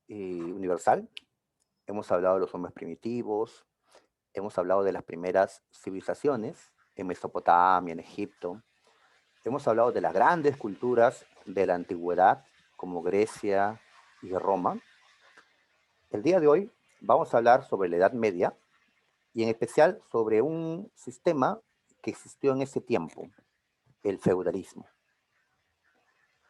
universal. Hemos hablado de los hombres primitivos, hemos hablado de las primeras civilizaciones en Mesopotamia, en Egipto. Hemos hablado de las grandes culturas de la antigüedad, como Grecia y Roma. El día de hoy vamos a hablar sobre la Edad Media y en especial sobre un sistema que existió en ese tiempo, el feudalismo.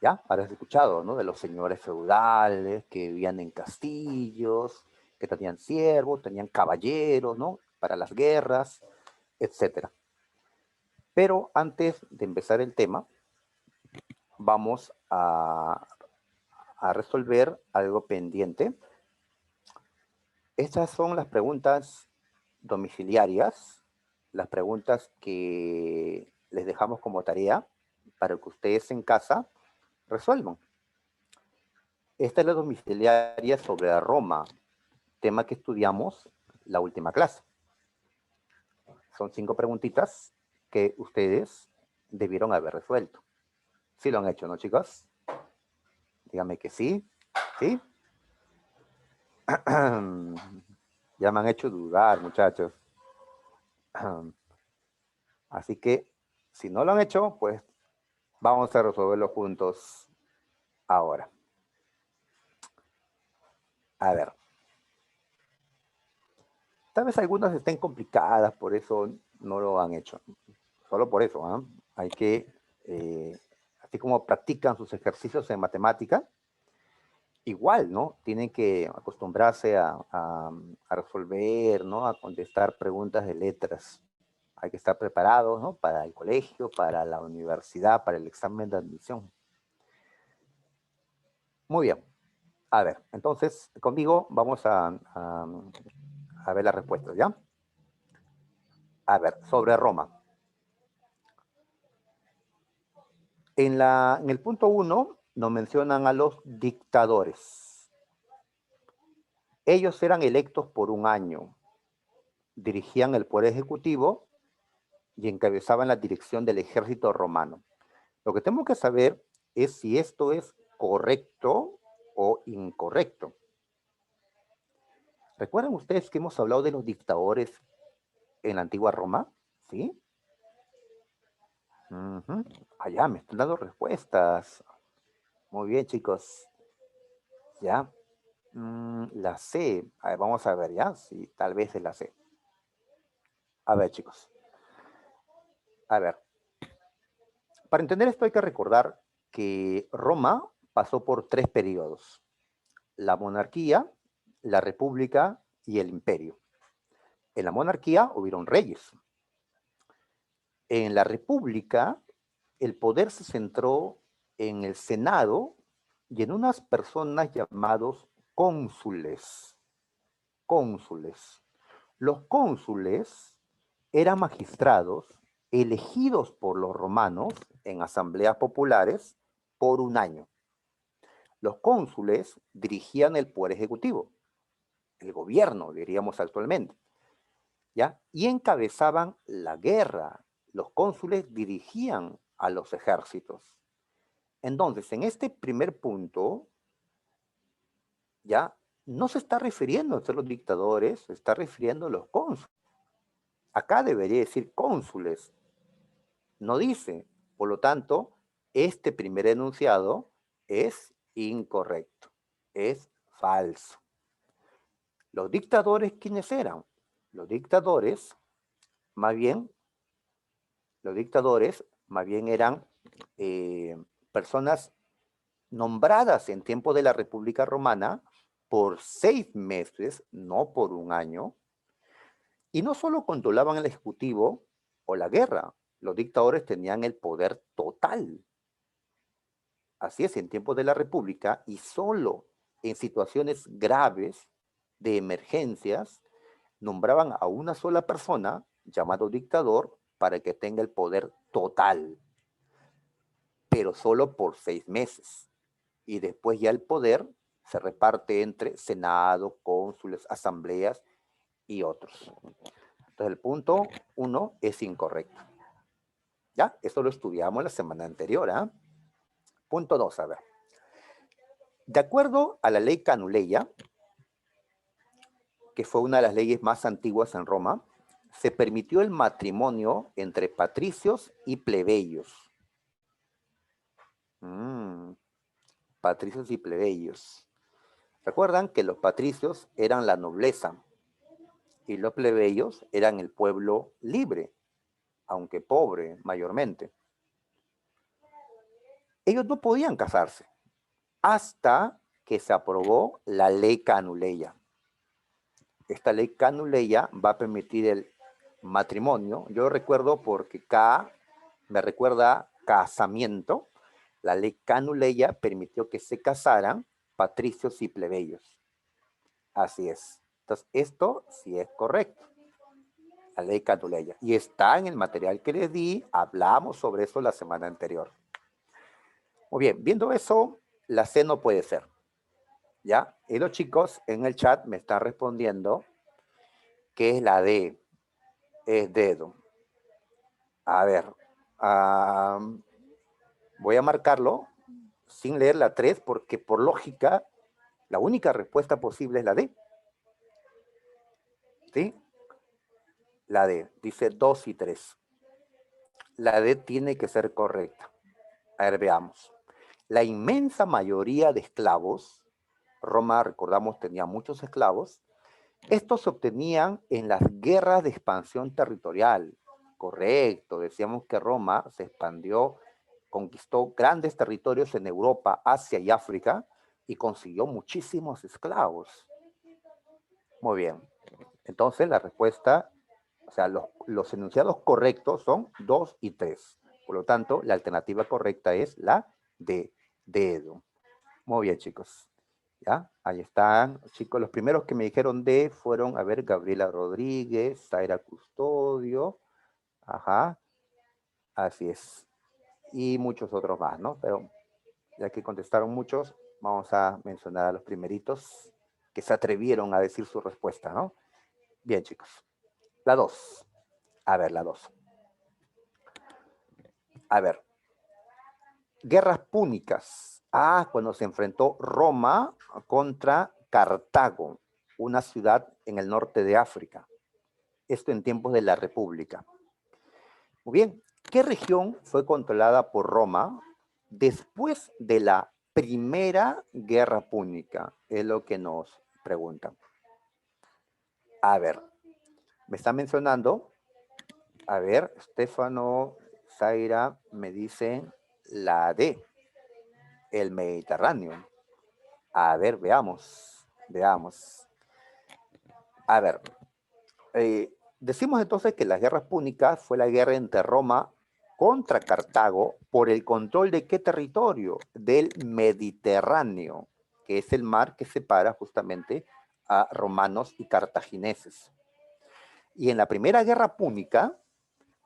¿Ya? Habrás escuchado, ¿no? De los señores feudales que vivían en castillos, que tenían siervos, tenían caballeros, ¿no? Para las guerras, etcétera. Pero antes de empezar el tema, vamos a resolver algo pendiente. Estas son las preguntas domiciliarias, las preguntas que les dejamos como tarea para que ustedes en casa resuelvan. Esta es la domiciliaria sobre Roma, tema que estudiamos la última clase. Son 5 preguntitas que ustedes debieron haber resuelto. Sí lo han hecho, ¿no, chicos? Díganme que sí. ¿Sí? Ya me han hecho dudar, muchachos. Así que, si no lo han hecho, pues vamos a resolverlo juntos ahora. A ver. Tal vez algunas estén complicadas, por eso no lo han hecho. Solo por eso, ¿eh? Hay que, así como practican sus ejercicios en matemática, igual, ¿no? Tienen que acostumbrarse a resolver, ¿no? A contestar preguntas de letras. Hay que estar preparados, ¿no? Para el colegio, para la universidad, para el examen de admisión. Muy bien. A ver, entonces, conmigo vamos a ver las respuestas, ¿ya? A ver, sobre Roma. En el punto 1 nos mencionan a los dictadores. Ellos eran electos por un año, dirigían el poder ejecutivo y encabezaban la dirección del ejército romano. Lo que tenemos que saber es si esto es correcto o incorrecto. ¿Recuerdan ustedes que hemos hablado de los dictadores en la antigua Roma? ¿Sí? Allá me están dando respuestas. Muy bien, chicos. Ya. La C. A ver, vamos a ver, ¿ya? Sí, tal vez es la C. A ver, chicos. A ver. Para entender esto hay que recordar que Roma pasó por 3 periodos. La monarquía, la república y el imperio. En la monarquía hubieron reyes. En la república, el poder se centró en el Senado y en unas personas llamados cónsules. Cónsules. Los cónsules eran magistrados elegidos por los romanos en asambleas populares por un año. Los cónsules dirigían el poder ejecutivo, el gobierno, diríamos actualmente, ¿ya? Y encabezaban la guerra. Los cónsules dirigían a los ejércitos. Entonces, en este primer punto, ya no se está refiriendo a ser los dictadores, se está refiriendo a los cónsules. Acá debería decir cónsules, no dice. Por lo tanto, este primer enunciado es incorrecto, es falso. Los dictadores, ¿quiénes eran? Los dictadores, más bien, los dictadores, más bien eran personas nombradas en tiempo de la República Romana por 6 meses, no por un año, y no solo controlaban el ejecutivo o la guerra, los dictadores tenían el poder total. Así es, en tiempos de la República y solo en situaciones graves de emergencias, nombraban a una sola persona, llamado dictador, para que tenga el poder total, pero solo por 6 meses. Y después ya el poder se reparte entre Senado, cónsules, asambleas y otros. Entonces el punto 1 es incorrecto. ¿Ya? Eso lo estudiamos la semana anterior. Punto 2, a ver. De acuerdo a la ley Canuleia, que fue una de las leyes más antiguas en Roma, se permitió el matrimonio entre patricios y plebeyos. Patricios y plebeyos. Recuerdan que los patricios eran la nobleza y los plebeyos eran el pueblo libre, aunque pobre mayormente. Ellos no podían casarse hasta que se aprobó la ley Canuleia. Esta ley Canuleia va a permitir el matrimonio. Yo recuerdo porque K me recuerda casamiento. La ley Canuleia permitió que se casaran patricios y plebeyos. Así es. Entonces, esto sí es correcto. La ley Canuleia. Y está en el material que les di. Hablamos sobre eso la semana anterior. Muy bien, viendo eso, la C no puede ser. ¿Ya? Y los chicos en el chat me están respondiendo que es la D. Es dedo. A ver. Voy a marcarlo sin leer la 3 porque por lógica la única respuesta posible es la D. ¿Sí? La D. Dice 2 y 3. La D tiene que ser correcta. A ver, veamos. La inmensa mayoría de esclavos, Roma, recordamos, tenía muchos esclavos, estos se obtenían en las guerras de expansión territorial. Correcto, decíamos que Roma se expandió, conquistó grandes territorios en Europa, Asia y África y consiguió muchísimos esclavos. Muy bien. Entonces la respuesta, o sea, los enunciados correctos son 2 y 3. Por lo tanto, la alternativa correcta es la de dedo. Muy bien, chicos. ¿Ya? Ahí están, chicos. Los primeros que me dijeron D fueron, a ver, Gabriela Rodríguez, Zaira Custodio. Ajá. Así es. Y muchos otros más, ¿no? Pero ya que contestaron muchos, vamos a mencionar a los primeritos que se atrevieron a decir su respuesta, ¿no? Bien, chicos. La 2. A ver, la 2. A ver. Guerras púnicas. Cuando se enfrentó Roma contra Cartago, una ciudad en el norte de África. Esto en tiempos de la República. Muy bien. ¿Qué región fue controlada por Roma después de la Primera Guerra Púnica? Es lo que nos preguntan. A ver, me está mencionando, a ver, Estefano, Zaira, me dicen la D, el Mediterráneo. A ver, veamos, veamos. A ver, decimos entonces que las guerras púnicas fue la guerra entre Roma contra Cartago por el control de qué territorio? Del Mediterráneo, que es el mar que separa justamente a romanos y cartagineses. Y en la primera guerra púnica,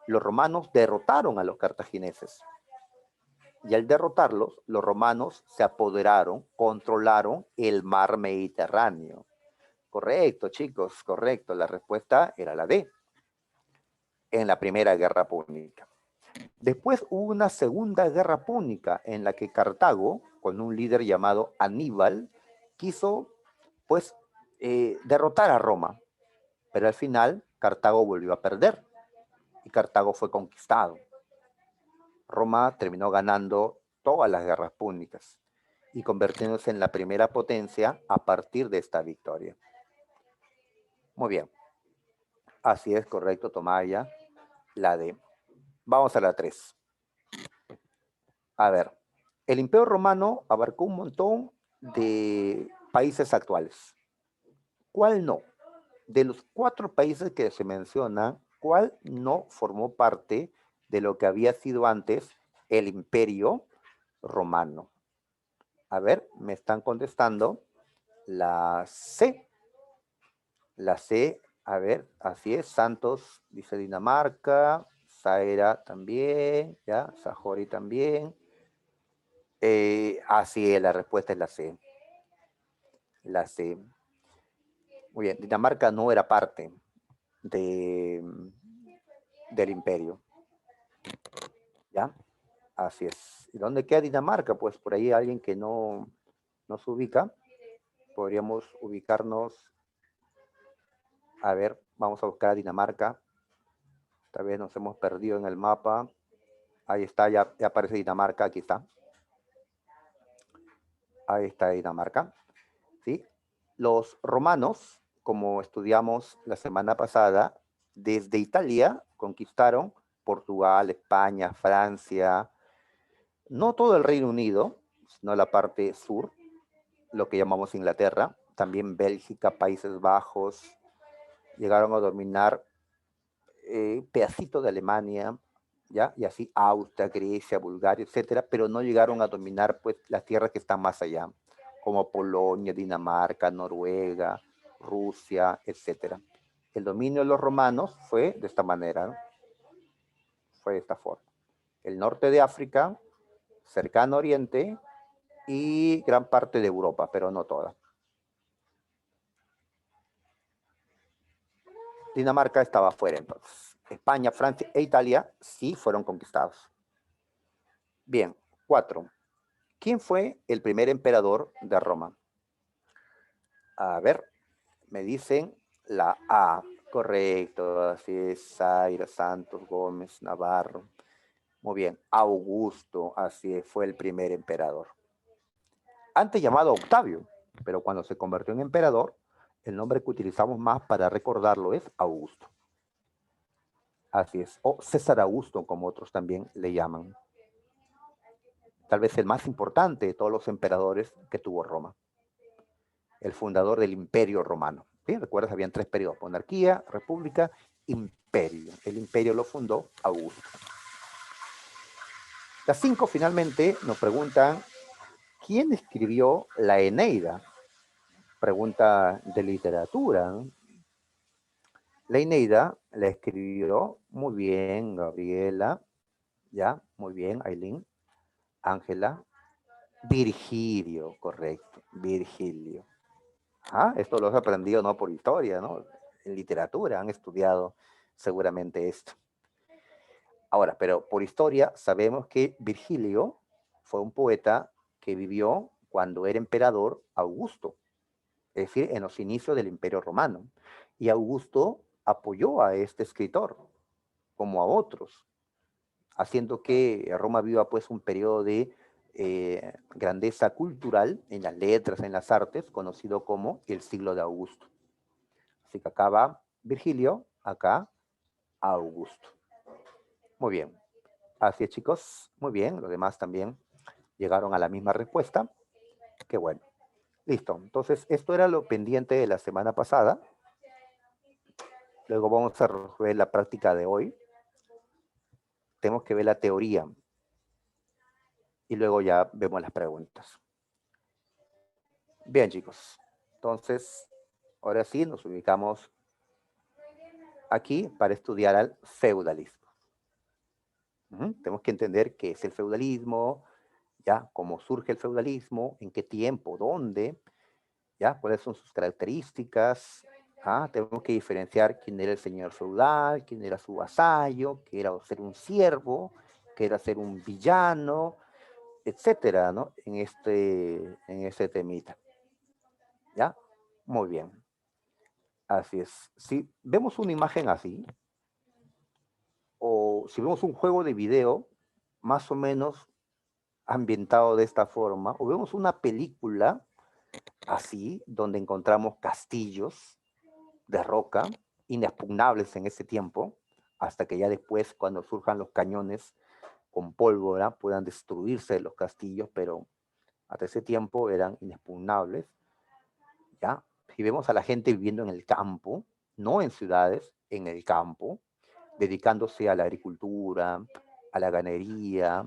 los romanos derrotaron a los cartagineses. Y al derrotarlos, los romanos se apoderaron, controlaron el mar Mediterráneo. Correcto, chicos, correcto. La respuesta era la D, en la primera guerra púnica. Después hubo una segunda guerra púnica en la que Cartago, con un líder llamado Aníbal, quiso, pues, derrotar a Roma. Pero al final, Cartago volvió a perder y Cartago fue conquistado. Roma terminó ganando todas las guerras púnicas y convirtiéndose en la primera potencia a partir de esta victoria. Muy bien. Así es, correcto, Tomaya. La D. Vamos a la 3. A ver, el Imperio Romano abarcó un montón de países actuales. ¿Cuál no? De los 4 países que se mencionan, ¿cuál no formó parte de lo que había sido antes el Imperio Romano? A ver, me están contestando la C. La C, a ver, así es. Santos dice Dinamarca, Zaira también, ya, Sajori también. Así es, la respuesta es la C. La C. Muy bien, Dinamarca no era parte de, del imperio. ¿Ya? Así es. ¿Y dónde queda Dinamarca? Pues por ahí alguien que no nos ubica. Podríamos ubicarnos, a ver, vamos a buscar a Dinamarca. Tal vez nos hemos perdido en el mapa. Ahí está, ya aparece Dinamarca, aquí está. Ahí está Dinamarca, ¿sí? Los romanos, como estudiamos la semana pasada, desde Italia conquistaron Portugal, España, Francia, no todo el Reino Unido, sino la parte sur, lo que llamamos Inglaterra, también Bélgica, Países Bajos, llegaron a dominar pedacitos de Alemania, ¿ya? Y así Austria, Grecia, Bulgaria, etcétera, pero no llegaron a dominar pues las tierras que están más allá, como Polonia, Dinamarca, Noruega, Rusia, etcétera. El dominio de los romanos fue de esta manera, ¿no? Fue de esta forma. El norte de África, cercano Oriente y gran parte de Europa, pero no toda. Dinamarca estaba fuera entonces. España, Francia e Italia sí fueron conquistados. Bien, 4. ¿Quién fue el primer emperador de Roma? A ver, me dicen la A. Correcto, así es, Zaira Santos Gómez Navarro. Muy bien, Augusto, así es, fue el primer emperador. Antes llamado Octavio, pero cuando se convirtió en emperador, el nombre que utilizamos más para recordarlo es Augusto. Así es, o César Augusto, como otros también le llaman. Tal vez el más importante de todos los emperadores que tuvo Roma. El fundador del Imperio Romano. ¿Sí? ¿Recuerdas? Habían 3 periodos: monarquía, república, imperio. El imperio lo fundó Augusto. Las 5 finalmente nos preguntan, ¿quién escribió la Eneida? Pregunta de literatura, ¿no? La Eneida la escribió muy bien Gabriela, ya, muy bien Aileen, Ángela, Virgilio, correcto, Virgilio. Ah, esto lo has aprendido no por historia, ¿no? En literatura han estudiado seguramente esto. Ahora, pero por historia sabemos que Virgilio fue un poeta que vivió cuando era emperador Augusto, es decir, en los inicios del Imperio Romano. Y Augusto apoyó a este escritor, como a otros, haciendo que Roma viva pues un periodo de grandeza cultural en las letras, en las artes, conocido como el siglo de Augusto. Así que acá va Virgilio, acá Augusto. Muy bien. Así es, chicos. Muy bien. Los demás también llegaron a la misma respuesta. Qué bueno. Listo. Entonces, esto era lo pendiente de la semana pasada. Luego vamos a ver la práctica de hoy. Tenemos que ver la teoría. Y luego ya vemos las preguntas. Bien, chicos. Entonces, ahora sí nos ubicamos aquí para estudiar al feudalismo. Tenemos que entender qué es el feudalismo, ya, cómo surge el feudalismo, en qué tiempo, dónde, ya, cuáles son sus características. Tenemos que diferenciar quién era el señor feudal, quién era su vasallo, qué era ser un siervo, qué era ser un villano, etcétera, ¿no? En este temita. ¿Ya? Muy bien. Así es. Si vemos una imagen así, o si vemos un juego de video, más o menos ambientado de esta forma, o vemos una película así, donde encontramos castillos de roca, inexpugnables en ese tiempo, hasta que ya después, cuando surjan los cañones con pólvora, puedan destruirse los castillos, pero hasta ese tiempo eran inexpugnables, ¿ya? Si vemos a la gente viviendo en el campo, no en ciudades, en el campo, dedicándose a la agricultura, a la ganadería,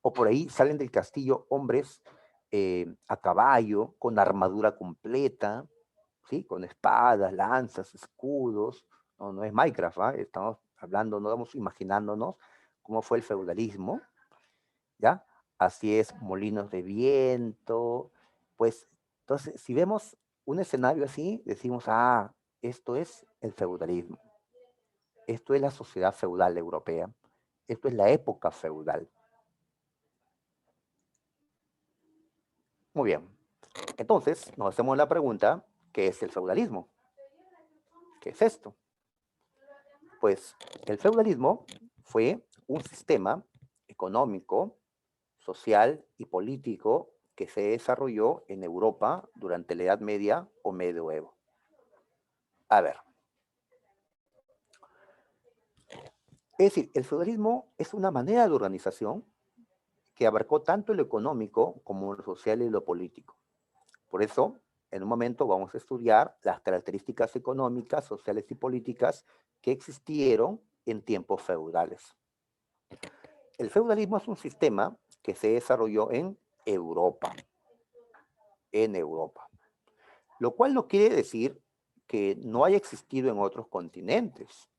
o por ahí salen del castillo hombres a caballo, con armadura completa, ¿sí? Con espadas, lanzas, escudos. No, no es Minecraft, ¿eh? Estamos hablando, no estamos imaginándonos cómo fue el feudalismo, ¿ya? Así es, molinos de viento, pues, entonces, si vemos un escenario así, decimos, esto es el feudalismo, esto es la sociedad feudal europea, esto es la época feudal. Muy bien. Entonces, nos hacemos la pregunta, ¿qué es el feudalismo? ¿Qué es esto? Pues el feudalismo fue un sistema económico, social y político que se desarrolló en Europa durante la Edad Media o Medioevo. A ver, es decir, el feudalismo es una manera de organización que abarcó tanto lo económico como lo social y lo político. Por eso, en un momento vamos a estudiar las características económicas, sociales y políticas que existieron en tiempos feudales. El feudalismo es un sistema que se desarrolló en Europa, lo cual no quiere decir que no haya existido en otros continentes.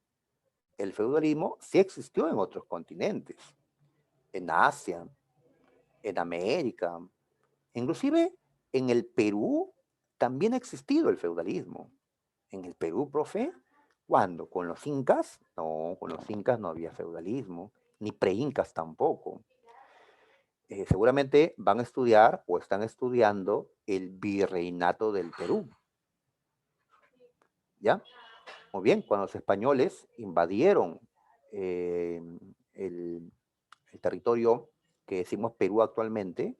El feudalismo sí existió en otros continentes, en Asia, en América, inclusive en el Perú también ha existido el feudalismo. En el Perú, profe, ¿cuándo? ¿Con los incas? No, con los incas no había feudalismo, ni pre-incas tampoco. Seguramente van a estudiar o están estudiando el virreinato del Perú. ¿Ya? Muy bien, cuando los españoles invadieron eh, el, el territorio que decimos Perú actualmente,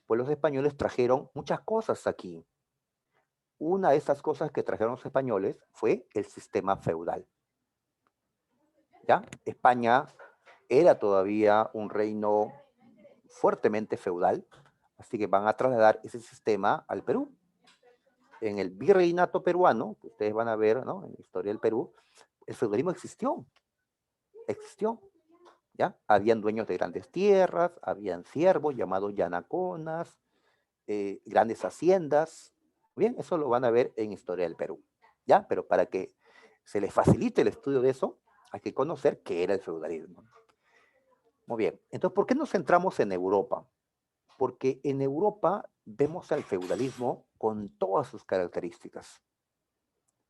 pues los españoles trajeron muchas cosas aquí. Una de esas cosas que trajeron los españoles fue el sistema feudal. ¿Ya? España era todavía un reino fuertemente feudal, así que van a trasladar ese sistema al Perú. En el virreinato peruano, que ustedes van a ver, ¿no?, en la historia del Perú, el feudalismo existió, ¿ya? Habían dueños de grandes tierras, habían siervos llamados yanaconas, grandes haciendas. Bien, eso lo van a ver en Historia del Perú, ¿ya? Pero para que se les facilite el estudio de eso, hay que conocer qué era el feudalismo. Muy bien, entonces, ¿por qué nos centramos en Europa? Porque en Europa vemos al feudalismo con todas sus características.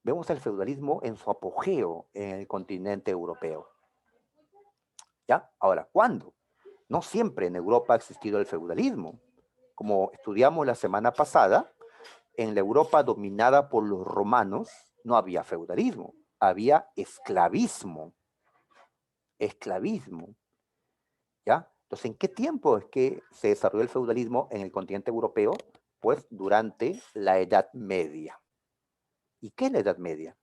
Vemos al feudalismo en su apogeo en el continente europeo. ¿Ya? Ahora, ¿cuándo? No siempre en Europa ha existido el feudalismo. Como estudiamos la semana pasada, en la Europa dominada por los romanos no había feudalismo, había esclavismo. Esclavismo. ¿Ya? Entonces, ¿en qué tiempo es que se desarrolló el feudalismo en el continente europeo? Pues durante la Edad Media. ¿Y qué es la Edad Media?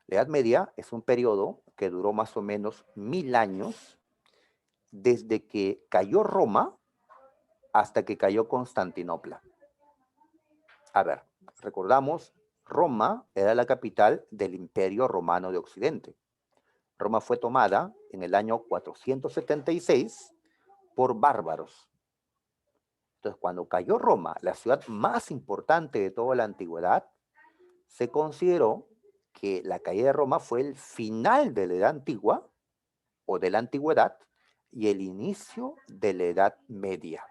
La Edad Media es un periodo que duró más o menos 1000 años desde que cayó Roma hasta que cayó Constantinopla. A ver, recordamos, Roma era la capital del Imperio Romano de Occidente. Roma fue tomada en el año 476 por bárbaros. Entonces, cuando cayó Roma, la ciudad más importante de toda la antigüedad, se consideró que la caída de Roma fue el final de la Edad Antigua o de la Antigüedad y el inicio de la Edad Media.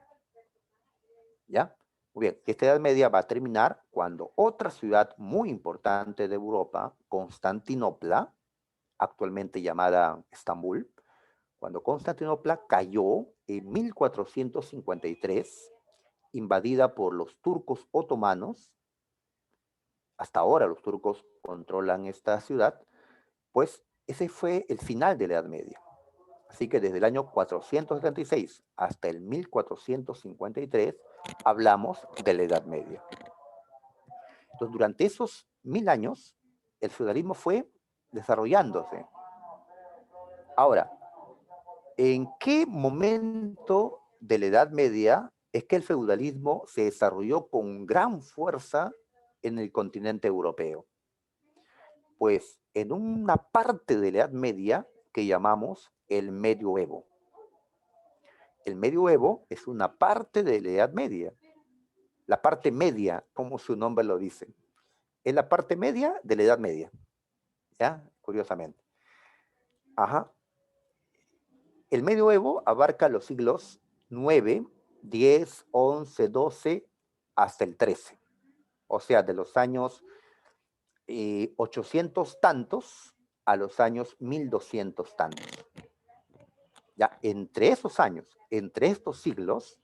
¿Ya? Muy bien, esta Edad Media va a terminar cuando otra ciudad muy importante de Europa, Constantinopla, actualmente llamada Estambul, cuando Constantinopla cayó en 1453, invadida por los turcos otomanos. Hasta ahora los turcos controlan esta ciudad, pues ese fue el final de la Edad Media. Así que desde el año 476 hasta el 1453 hablamos de la Edad Media. Entonces, durante esos 1000 años, el feudalismo fue desarrollándose. Ahora, ¿en qué momento de la Edad Media es que el feudalismo se desarrolló con gran fuerza en el continente europeo? Pues en una parte de la Edad Media que llamamos el Medioevo. El Medioevo es una parte de la Edad Media. La parte media, como su nombre lo dice. Es la parte media de la Edad Media. ¿Ya? Curiosamente. Ajá. El Medioevo abarca los siglos 9, 10, 11, 12 hasta el 13. O sea, de los años 800 tantos a los años 1200 tantos. Ya, entre esos años, entre estos siglos,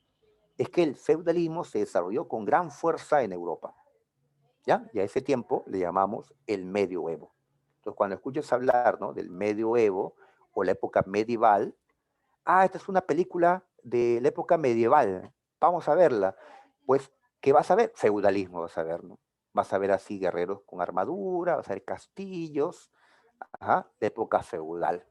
es que el feudalismo se desarrolló con gran fuerza en Europa, ¿ya? Y a ese tiempo le llamamos el medioevo. Entonces, cuando escuches hablar, ¿no?, del medioevo o la época medieval, esta es una película de la época medieval, vamos a verla. Pues, ¿qué vas a ver? Feudalismo vas a ver, ¿no? Vas a ver así guerreros con armadura, vas a ver castillos, ajá, de época feudal.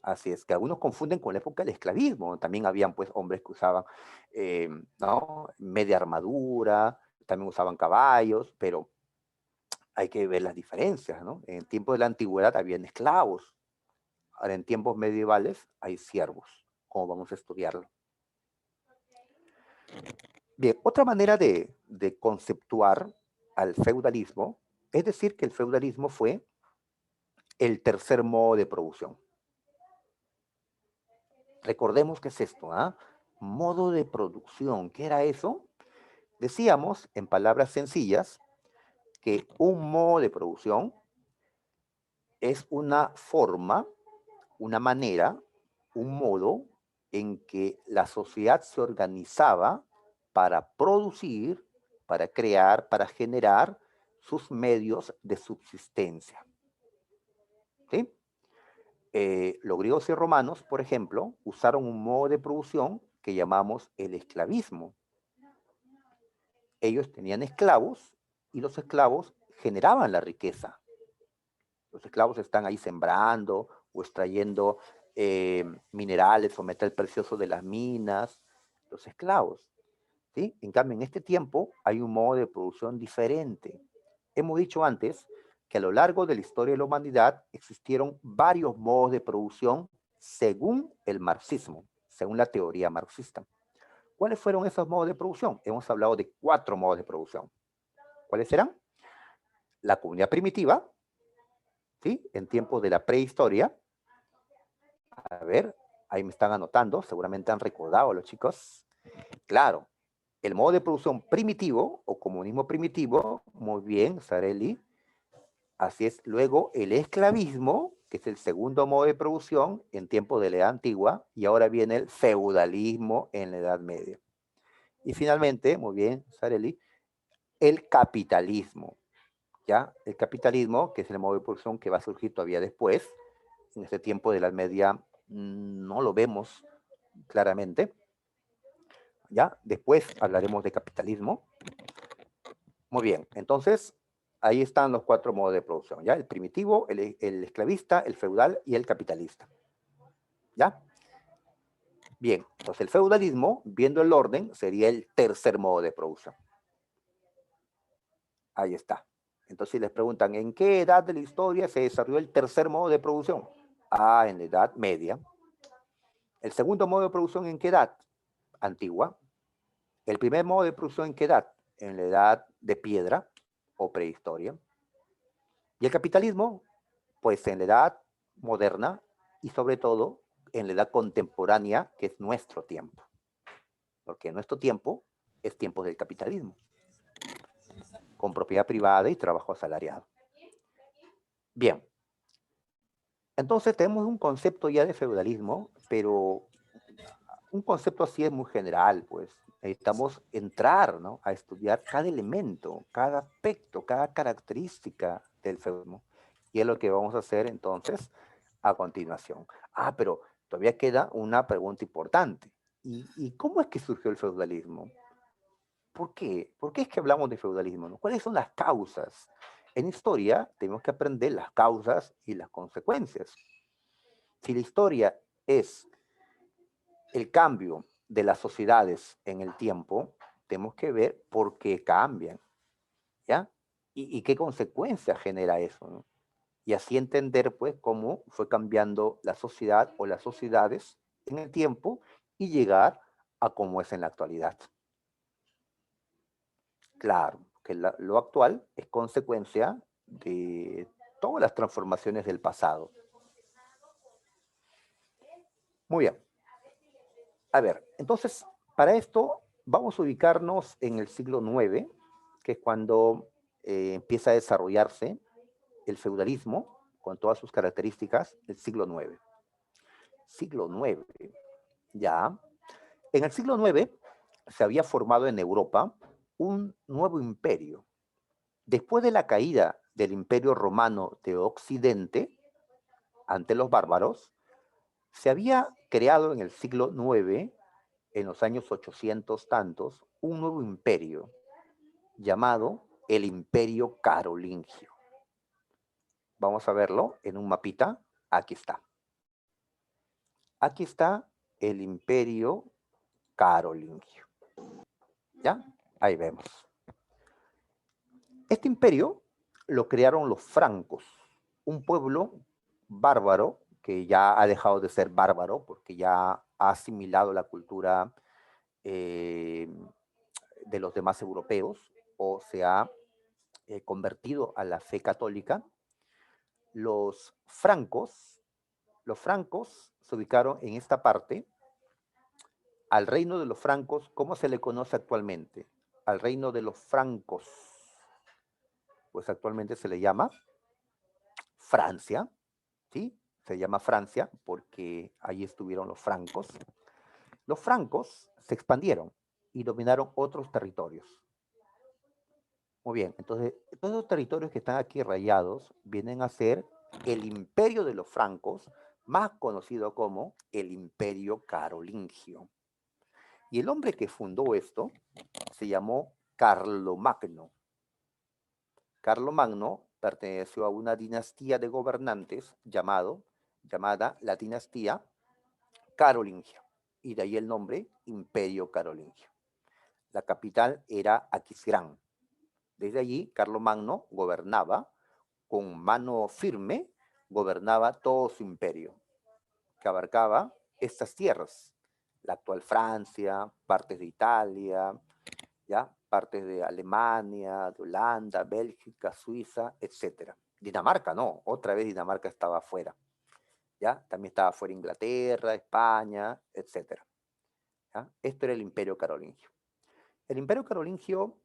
Así es, que algunos confunden con la época del esclavismo. También habían pues hombres que usaban, eh, ¿no?, media armadura, también usaban caballos, pero hay que ver las diferencias, ¿no? En tiempos de la antigüedad habían esclavos, ahora en tiempos medievales hay siervos, como vamos a estudiarlo. Bien, otra manera de conceptuar al feudalismo es decir que el feudalismo fue el tercer modo de producción. Recordemos qué es esto, ¿ah? Modo de producción, ¿qué era eso? Decíamos, en palabras sencillas, que un modo de producción es una forma, una manera, un modo en que la sociedad se organizaba para producir, para crear, para generar sus medios de subsistencia. ¿Sí? Los griegos y romanos, por ejemplo, usaron un modo de producción que llamamos el esclavismo. Ellos tenían esclavos y los esclavos generaban la riqueza. Los esclavos están ahí sembrando o extrayendo minerales o metal precioso de las minas. Los esclavos, ¿sí? En cambio, en este tiempo hay un modo de producción diferente. Hemos dicho antes que a lo largo de la historia de la humanidad existieron varios modos de producción según el marxismo, según la teoría marxista. ¿Cuáles fueron esos modos de producción? Hemos hablado de 4 modos de producción. ¿Cuáles eran? La comunidad primitiva, ¿sí?, en tiempos de la prehistoria. A ver, ahí me están anotando, seguramente han recordado los chicos. Claro, el modo de producción primitivo o comunismo primitivo, muy bien, Sareli. Así es. Luego el esclavismo, que es el segundo modo de producción en tiempos de la Edad Antigua, y ahora viene el feudalismo en la Edad Media. Y finalmente, muy bien, Sareli, el capitalismo, ¿ya? El capitalismo, que es el modo de producción que va a surgir todavía después, en este tiempo de la Edad Media no lo vemos claramente, ¿ya? Después hablaremos de capitalismo. Muy bien, entonces ahí están los 4 modos de producción, ¿ya? El primitivo, el esclavista, el feudal y el capitalista, ¿ya? Bien, entonces el feudalismo, viendo el orden, sería el tercer modo de producción. Ahí está. Entonces si les preguntan, ¿en qué edad de la historia se desarrolló el tercer modo de producción? En la Edad Media. El segundo modo de producción, ¿en qué edad? Antigua. El primer modo de producción, ¿en qué edad? En la Edad de Piedra o prehistoria. Y el capitalismo, pues en la Edad Moderna y sobre todo en la Edad Contemporánea, que es nuestro tiempo. Porque nuestro tiempo es tiempo del capitalismo, con propiedad privada y trabajo asalariado. Bien, entonces tenemos un concepto ya de feudalismo, pero un concepto así es muy general, pues necesitamos entrar, ¿no?, a estudiar cada elemento, cada aspecto, cada característica del feudalismo. Y es lo que vamos a hacer entonces a continuación. Pero todavía queda una pregunta importante. ¿Y cómo es que surgió el feudalismo? ¿Por qué? ¿Por qué es que hablamos de feudalismo, no? ¿Cuáles son las causas? En historia tenemos que aprender las causas y las consecuencias. Si la historia es el cambio de las sociedades en el tiempo, tenemos que ver por qué cambian, ¿ya? Y qué consecuencias genera eso, ¿no? Y así entender, pues, cómo fue cambiando la sociedad o las sociedades en el tiempo y llegar a cómo es en la actualidad. Claro, que lo actual es consecuencia de todas las transformaciones del pasado. Muy bien. A ver, entonces, para esto vamos a ubicarnos en el siglo IX, que es cuando empieza a desarrollarse el feudalismo con todas sus características, el siglo IX. Siglo IX, ya. En el siglo IX se había formado en Europa un nuevo imperio. Después de la caída del Imperio Romano de Occidente ante los bárbaros, se había creado en el siglo IX, en los años 800 tantos, un nuevo imperio llamado el Imperio Carolingio. Vamos a verlo en un mapita. Aquí está. Aquí está el Imperio Carolingio. ¿Ya? Ahí vemos. Este imperio lo crearon los francos, un pueblo bárbaro que ya ha dejado de ser bárbaro porque ya ha asimilado la cultura eh, de los demás europeos o se ha convertido a la fe católica. Los francos, los francos se ubicaron en esta parte. Al reino de los francos, ¿cómo se le conoce actualmente? Al reino de los francos, pues actualmente se le llama Francia, ¿sí? Se llama Francia porque allí estuvieron los francos. Los francos se expandieron y dominaron otros territorios. Muy bien, entonces todos los territorios que están aquí rayados vienen a ser el imperio de los francos, más conocido como el imperio carolingio. Y el hombre que fundó esto se llamó Carlomagno. Carlomagno perteneció a una dinastía de gobernantes llamada la dinastía carolingia, y de ahí el nombre Imperio Carolingio. La capital era Aquisgrán. Desde allí, Carlomagno gobernaba con mano firme, gobernaba todo su imperio, que abarcaba estas tierras, la actual Francia, partes de Italia, ¿ya? Partes de Alemania, de Holanda, Bélgica, Suiza, etc. Dinamarca no, otra vez Dinamarca estaba afuera, ¿ya? También estaba fuera Inglaterra, España, etc. ¿Ya? Esto era el Imperio Carolingio. El Imperio Carolingio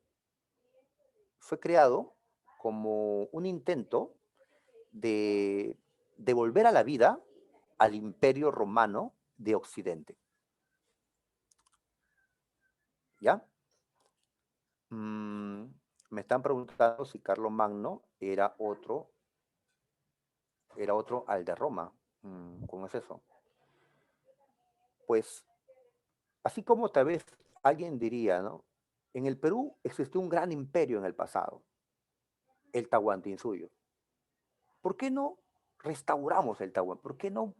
fue creado como un intento de devolver a la vida al Imperio Romano de Occidente. ¿Ya? Me están preguntando si Carlomagno era otro al de Roma. ¿Cómo es eso? Pues, así como tal vez alguien diría, ¿no? En el Perú existió un gran imperio en el pasado, el Tahuantinsuyo. ¿Por qué no restauramos el Tahuantinsuyo? ¿Por qué no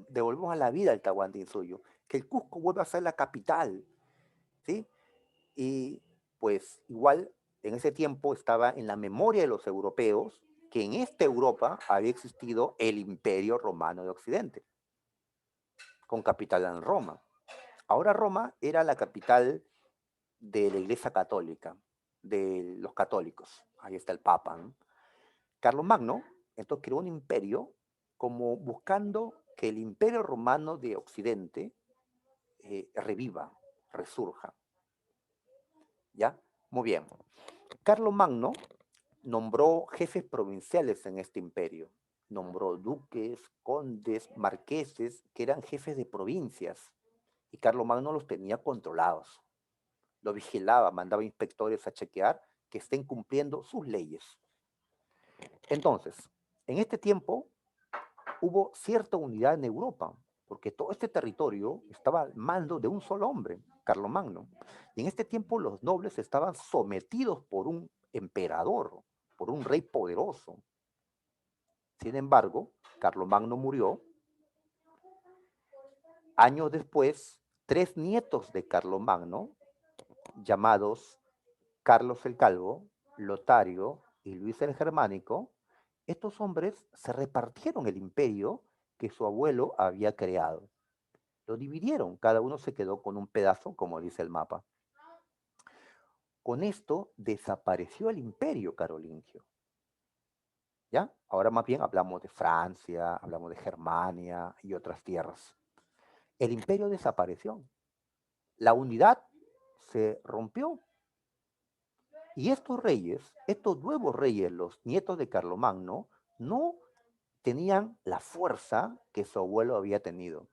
devolvemos a la vida el Tahuantinsuyo? Que el Cusco vuelva a ser la capital, ¿sí? Y pues igual en ese tiempo estaba en la memoria de los europeos que en esta Europa había existido el Imperio Romano de Occidente, con capital en Roma. Ahora Roma era la capital de la Iglesia Católica, de los católicos. Ahí está el Papa, ¿no? Carlomagno entonces creó un imperio como buscando que el Imperio Romano de Occidente reviva, resurja. ¿Ya? Muy bien. Carlomagno nombró jefes provinciales en este imperio. Nombró duques, condes, marqueses, que eran jefes de provincias. Y Carlomagno los tenía controlados. Lo vigilaba, mandaba inspectores a chequear que estén cumpliendo sus leyes. Entonces, en este tiempo hubo cierta unidad en Europa, porque todo este territorio estaba al mando de un solo hombre, Carlomagno. Y en este tiempo los nobles estaban sometidos por un emperador, por un rey poderoso. Sin embargo, Carlomagno murió. Años después, tres nietos de Carlomagno, llamados Carlos el Calvo, Lotario y Luis el Germánico, estos hombres se repartieron el imperio que su abuelo había creado. Lo dividieron, cada uno se quedó con un pedazo, como dice el mapa. Con esto desapareció el imperio carolingio. ¿Ya? Ahora más bien hablamos de Francia, hablamos de Germania y otras tierras. El imperio desapareció. La unidad se rompió. Y estos reyes, estos nuevos reyes, los nietos de Carlomagno, no tenían la fuerza que su abuelo había tenido.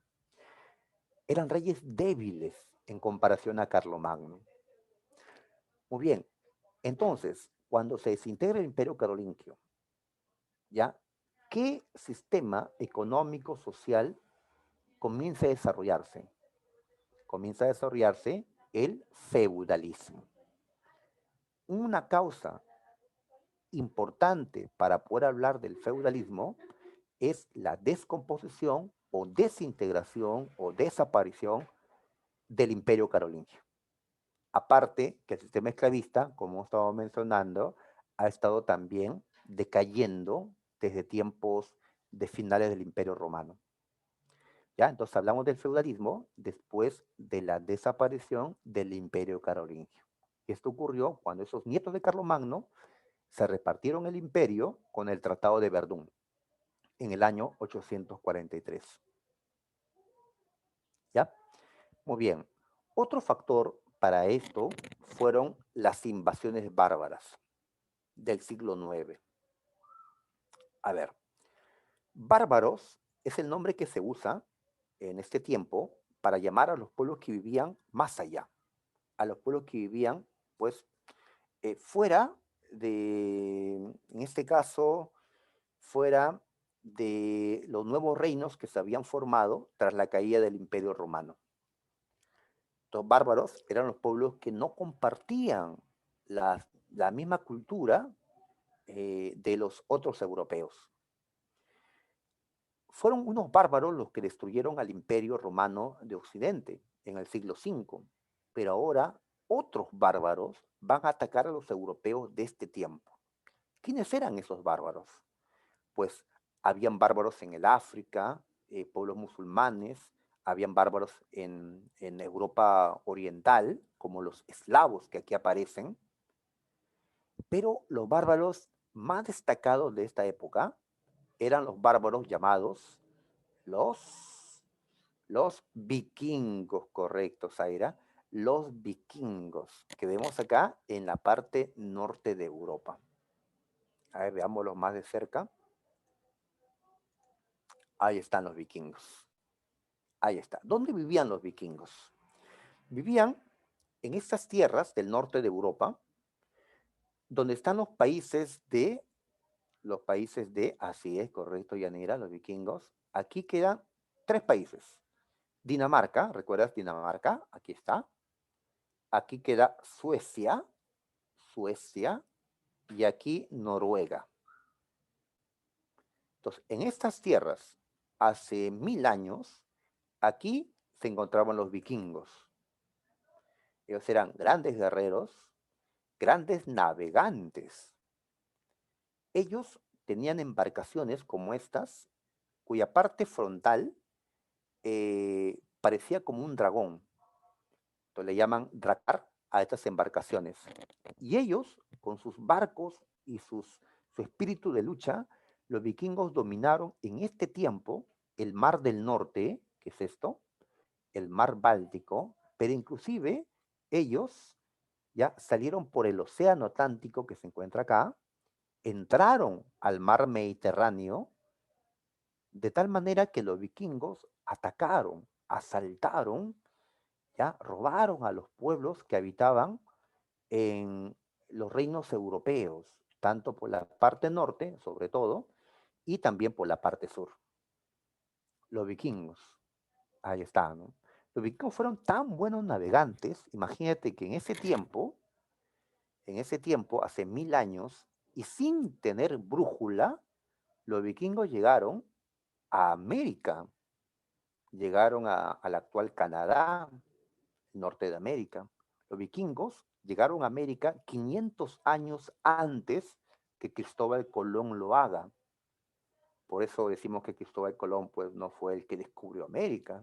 Eran reyes débiles, en comparación a Carlomagno. Muy bien, entonces, cuando se desintegra el Imperio Carolingio, ¿ya? ¿Qué sistema económico, social comienza a desarrollarse? Comienza a desarrollarse el feudalismo. Una causa importante para poder hablar del feudalismo es la descomposición o desintegración o desaparición del Imperio Carolingio. Aparte que el sistema esclavista, como estaba mencionando, ha estado también decayendo desde tiempos de finales del Imperio Romano. ¿Ya? Entonces hablamos del feudalismo después de la desaparición del Imperio Carolingio. Esto ocurrió cuando esos nietos de Carlomagno se repartieron el imperio con el Tratado de Verdún en el año 843. ¿Ya? Muy bien. Otro factor para esto fueron las invasiones bárbaras del siglo IX. A ver, bárbaros es el nombre que se usa en este tiempo para llamar a los pueblos que vivían más allá, a los pueblos que vivían, pues, fuera de, en este caso, fuera de los nuevos reinos que se habían formado tras la caída del Imperio Romano. Los bárbaros eran los pueblos que no compartían la misma cultura de los otros europeos. Fueron unos bárbaros los que destruyeron al Imperio Romano de Occidente en el siglo V, pero ahora otros bárbaros van a atacar a los europeos de este tiempo. ¿Quiénes eran esos bárbaros? Pues habían bárbaros en el África, pueblos musulmanes, habían bárbaros en Europa Oriental, como los eslavos que aquí aparecen, pero los bárbaros más destacados de esta época eran los bárbaros llamados los, los vikingos, correcto, Zaira, los vikingos, que vemos acá en la parte norte de Europa. A ver, veámoslos más de cerca. Ahí están los vikingos. Ahí está. ¿Dónde vivían los vikingos? Vivían en estas tierras del norte de Europa, donde están así es, correcto, Yanira, los vikingos. Aquí quedan tres países. Dinamarca, ¿recuerdas Dinamarca? Aquí está. Aquí queda Suecia, y aquí Noruega. Entonces, en estas tierras, hace 1000 años, aquí se encontraban los vikingos. Ellos eran grandes guerreros, grandes navegantes. Ellos tenían embarcaciones como estas, cuya parte frontal parecía como un dragón. Entonces le llaman dracar a estas embarcaciones. Y ellos, con sus barcos y su espíritu de lucha, los vikingos dominaron en este tiempo el Mar del Norte, que es esto, el Mar Báltico, pero inclusive ellos ya salieron por el Océano Atlántico que se encuentra acá, entraron al Mar Mediterráneo, de tal manera que los vikingos atacaron, asaltaron, ya robaron a los pueblos que habitaban en los reinos europeos, tanto por la parte norte, sobre todo, y también por la parte sur. Los vikingos, ahí está, ¿no? Los vikingos fueron tan buenos navegantes, imagínate que en ese tiempo, hace 1000 años, y sin tener brújula, los vikingos llegaron a América, llegaron al actual Canadá, norte de América. Los vikingos llegaron a América 500 años antes que Cristóbal Colón lo haga. Por eso decimos que Cristóbal Colón pues, no fue el que descubrió América.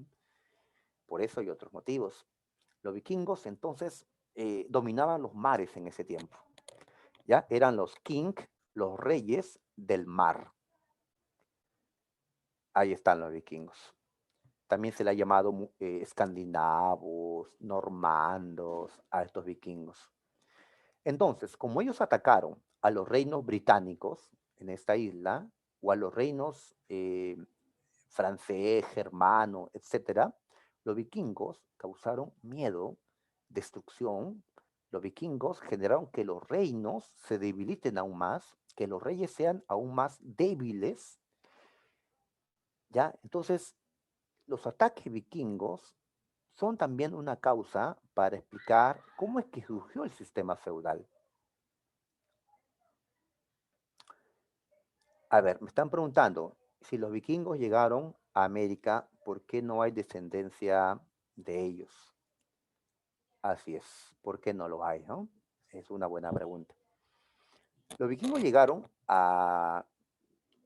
Por eso y otros motivos. Los vikingos entonces dominaban los mares en ese tiempo. ¿Ya? Eran los king, los reyes del mar. Ahí están los vikingos. También se le ha llamado escandinavos, normandos a estos vikingos. Entonces, como ellos atacaron a los reinos británicos en esta isla, o a los reinos francés, germano, etcétera, Los vikingos causaron miedo, destrucción. Los vikingos generaron que los reinos se debiliten aún más, que los reyes sean aún más débiles, ¿ya? Entonces, los ataques vikingos son también una causa para explicar cómo es que surgió el sistema feudal. A ver, me están preguntando, si los vikingos llegaron a América, ¿por qué no hay descendencia de ellos? Así es, ¿por qué no lo hay, no? Es una buena pregunta. Los vikingos llegaron a,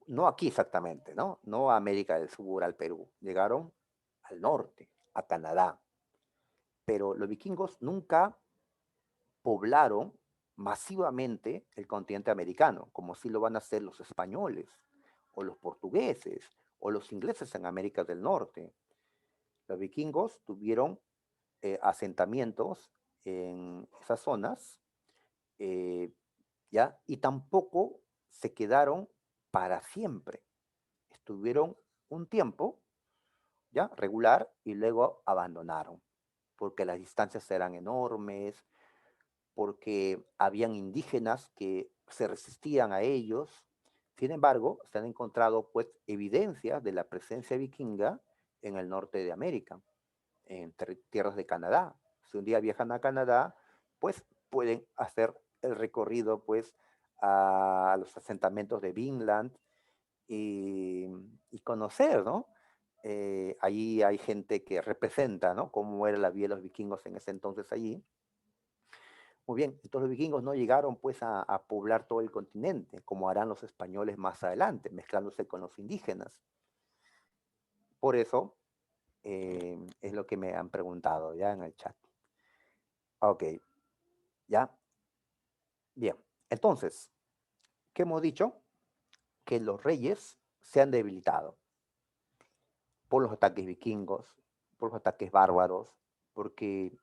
no aquí exactamente, ¿no? No a América del Sur, al Perú, llegaron al norte, a Canadá. Pero los vikingos nunca poblaron masivamente el continente americano, como si lo van a hacer los españoles, o los portugueses, o los ingleses en América del Norte. Los vikingos tuvieron asentamientos en esas zonas, eh, ¿ya? Y tampoco se quedaron para siempre. Estuvieron un tiempo, ¿ya? Regular, y luego abandonaron, porque las distancias eran enormes, porque habían indígenas que se resistían a ellos. Sin embargo, se han encontrado pues evidencias de la presencia vikinga en el norte de América, en tierras de Canadá. Si un día viajan a Canadá, pues pueden hacer el recorrido pues a los asentamientos de Vinland y, y conocer, ¿no? Allí hay gente que representa, ¿no? Cómo era la vida de los vikingos en ese entonces allí. Muy bien, entonces los vikingos no llegaron pues a poblar todo el continente, como harán los españoles más adelante, mezclándose con los indígenas. Por eso es lo que me han preguntado ya en el chat. Ok, ya, bien. Entonces, ¿qué hemos dicho? Que los reyes se han debilitado por los ataques vikingos, por los ataques bárbaros, porque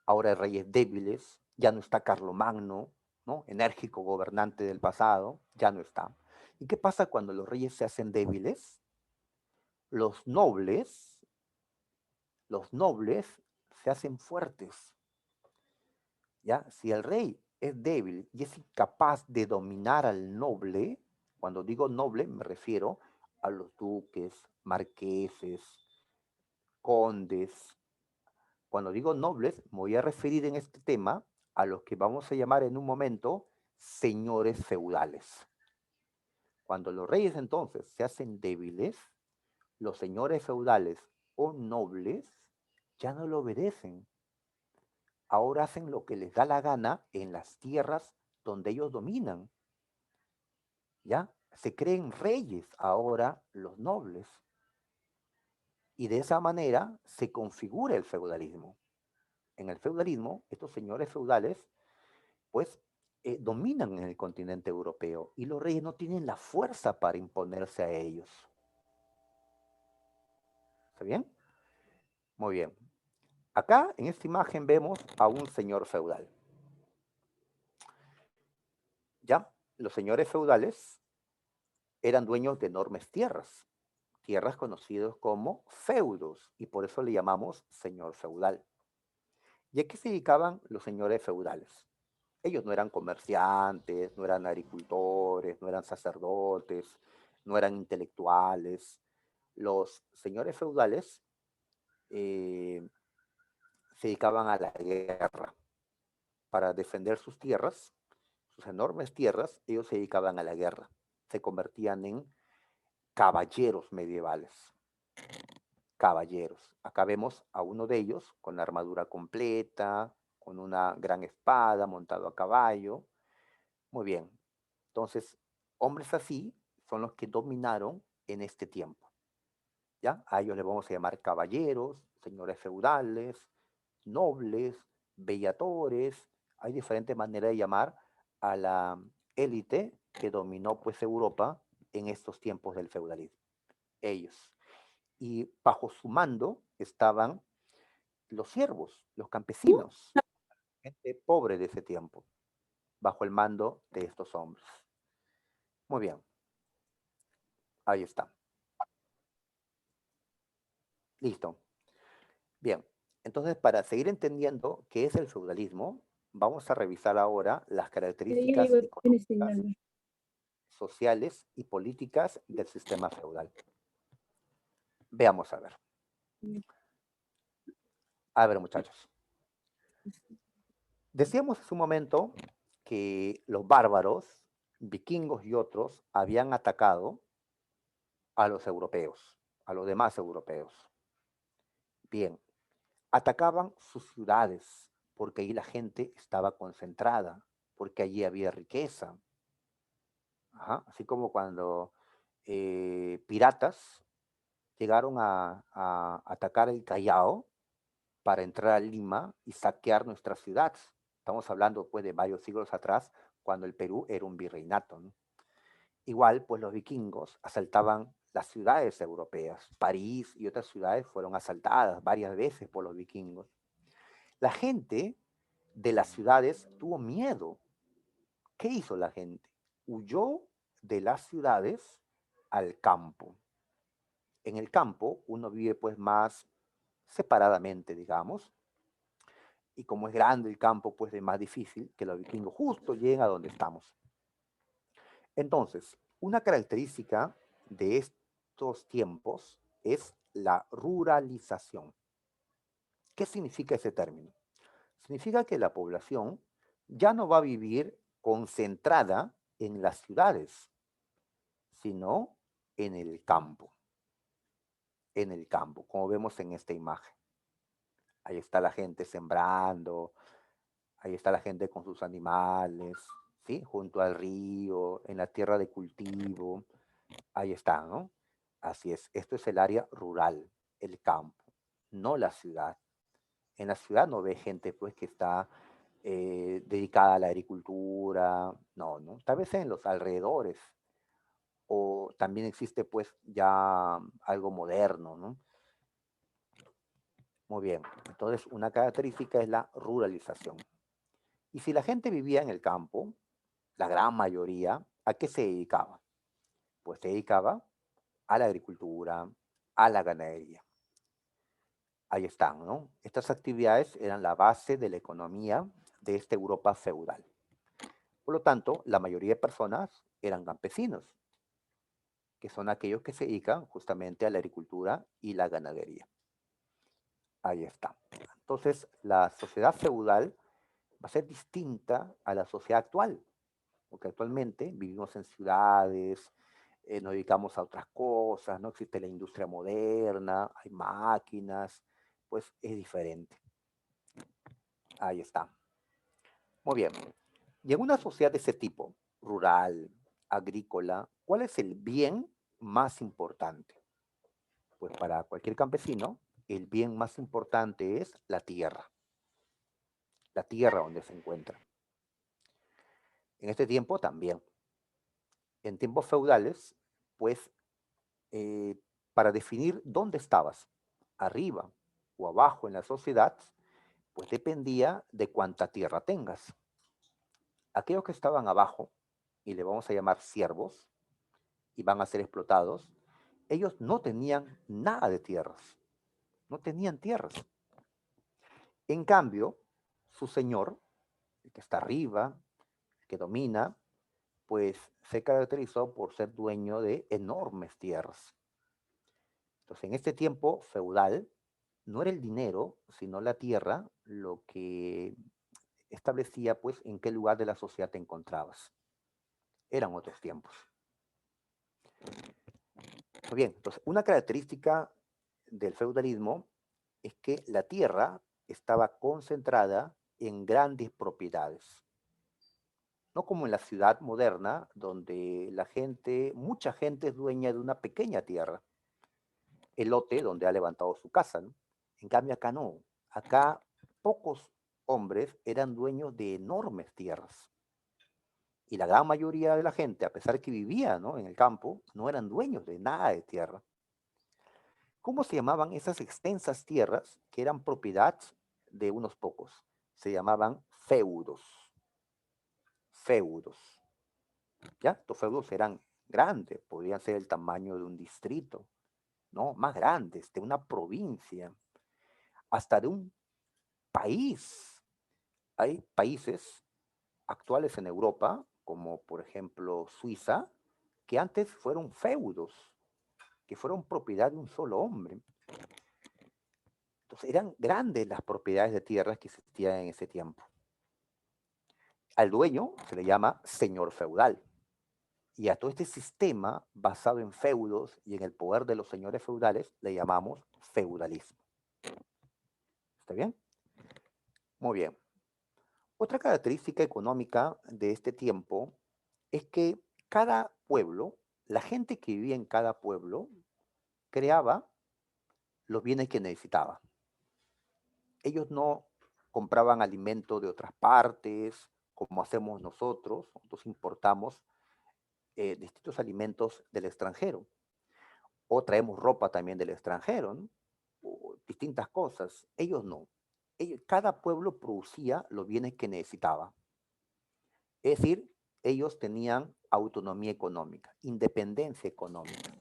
ahora hay reyes débiles, ya no está Carlomagno, ¿no? Enérgico gobernante del pasado, ya no está. ¿Y qué pasa cuando los reyes se hacen débiles? Los nobles, los nobles se hacen fuertes, ¿ya? Si el rey es débil y es incapaz de dominar al noble, cuando digo noble me refiero a los duques, marqueses, condes. Cuando digo nobles, me voy a referir en este tema a los que vamos a llamar en un momento señores feudales. Cuando los reyes entonces se hacen débiles, los señores feudales o nobles ya no lo obedecen. Ahora hacen lo que les da la gana en las tierras donde ellos dominan. ¿Ya? Se creen reyes ahora los nobles. Y de esa manera se configura el feudalismo. En el feudalismo, estos señores feudales, pues, dominan en el continente europeo y los reyes no tienen la fuerza para imponerse a ellos. ¿Está bien? Muy bien. Acá, en esta imagen, vemos a un señor feudal. ¿Ya? Los señores feudales eran dueños de enormes tierras, tierras conocidas como feudos, y por eso le llamamos señor feudal. ¿Y a qué se dedicaban los señores feudales? Ellos no eran comerciantes, no eran agricultores, no eran sacerdotes, no eran intelectuales. Los señores feudales eh, se dedicaban a la guerra. Para defender sus tierras, sus enormes tierras, ellos se dedicaban a la guerra. Se convertían en caballeros medievales. Caballeros. Acá vemos a uno de ellos con la armadura completa, con una gran espada, montado a caballo. Muy bien. Entonces, hombres así son los que dominaron en este tiempo. ¿Ya? A ellos les vamos a llamar caballeros, señores feudales, nobles, bellatores. Hay diferentes maneras de llamar a la élite que dominó pues Europa en estos tiempos del feudalismo. Ellos. Y bajo su mando estaban los siervos, los campesinos, gente pobre de ese tiempo, bajo el mando de estos hombres. Muy bien, ahí está. Listo. Bien, entonces para seguir entendiendo qué es el feudalismo, vamos a revisar ahora las Pero ya llegó características el económicas, señal. sociales y políticas del sistema feudal. Veamos a ver. A ver, muchachos. Decíamos hace un momento que los bárbaros, vikingos y otros, habían atacado a los europeos, a los demás europeos. Bien, atacaban sus ciudades, porque ahí la gente estaba concentrada, porque allí había riqueza. Ajá, así como cuando piratas llegaron a atacar el Callao para entrar a Lima y saquear nuestra ciudad. Estamos hablando pues de varios siglos atrás, cuando el Perú era un virreinato, ¿no? Igual, pues los vikingos asaltaban las ciudades europeas. París y otras ciudades fueron asaltadas varias veces por los vikingos. La gente de las ciudades tuvo miedo. ¿Qué hizo la gente? Huyó de las ciudades al campo. En el campo uno vive pues más separadamente, digamos, y como es grande el campo, pues es más difícil que los vikingos justo lleguen a donde estamos. Entonces, una característica de estos tiempos es la ruralización. ¿Qué significa ese término? Significa que la población ya no va a vivir concentrada en las ciudades, sino en el campo, como vemos en esta imagen. Ahí está la gente sembrando, ahí está la gente con sus animales, ¿sí? Junto al río, en la tierra de cultivo. Ahí está, ¿no? Así es. Esto es el área rural, el campo, no la ciudad. En la ciudad no ve gente pues que está dedicada a la agricultura, no, no. Tal vez en los alrededores. O también existe pues ya algo moderno, ¿no? Muy bien. Entonces, una característica es la ruralización. Y si la gente vivía en el campo, la gran mayoría, ¿a qué se dedicaba? Pues se dedicaba a la agricultura, a la ganadería. Ahí están, ¿no? Estas actividades eran la base de la economía de esta Europa feudal. Por lo tanto, la mayoría de personas eran campesinos, que son aquellos que se dedican justamente a la agricultura y la ganadería. Ahí está. Entonces, la sociedad feudal va a ser distinta a la sociedad actual, porque actualmente vivimos en ciudades, nos dedicamos a otras cosas, no existe la industria moderna, hay máquinas, pues es diferente. Ahí está. Muy bien. Y en una sociedad de ese tipo, rural, agrícola, ¿cuál es el bien más importante? Pues para cualquier campesino, el bien más importante es la tierra donde se encuentra. En este tiempo también. En tiempos feudales, pues eh, para definir dónde estabas, arriba o abajo en la sociedad, pues dependía de cuánta tierra tengas. Aquellos que estaban abajo, y le vamos a llamar siervos, y van a ser explotados, ellos no tenían nada de tierras, no tenían tierras. En cambio, su señor, el que está arriba, el que domina, pues se caracterizó por ser dueño de enormes tierras. Entonces, en este tiempo feudal, no era el dinero, sino la tierra lo que establecía pues en qué lugar de la sociedad te encontrabas. Eran otros tiempos. Muy bien, entonces una característica del feudalismo es que la tierra estaba concentrada en grandes propiedades. No como en la ciudad moderna, donde la gente, mucha gente es dueña de una pequeña tierra, el lote donde ha levantado su casa, ¿no? En cambio acá no. Acá pocos hombres eran dueños de enormes tierras. Y la gran mayoría de la gente, a pesar que vivía, ¿no?, en el campo, no eran dueños de nada de tierra. ¿Cómo se llamaban esas extensas tierras que eran propiedad de unos pocos? Se llamaban feudos. Feudos. ¿Ya? Estos feudos eran grandes, podían ser el tamaño de un distrito, ¿no? Más grandes, de una provincia. hasta de un país. Hay países actuales en Europa, como por ejemplo Suiza, que antes fueron feudos, que fueron propiedad de un solo hombre. Entonces eran grandes las propiedades de tierras que existían en ese tiempo. Al dueño se le llama señor feudal. Y a todo este sistema basado en feudos y en el poder de los señores feudales le llamamos feudalismo. ¿Está bien? Muy bien. Otra característica económica de este tiempo es que cada pueblo, la gente que vivía en cada pueblo, creaba los bienes que necesitaba. Ellos no compraban alimento de otras partes, como hacemos nosotros. Nosotros importamos distintos alimentos del extranjero. O traemos ropa también del extranjero, ¿no? O distintas cosas. Ellos no. Cada pueblo producía los bienes que necesitaba. Es decir, ellos tenían autonomía económica, independencia económica.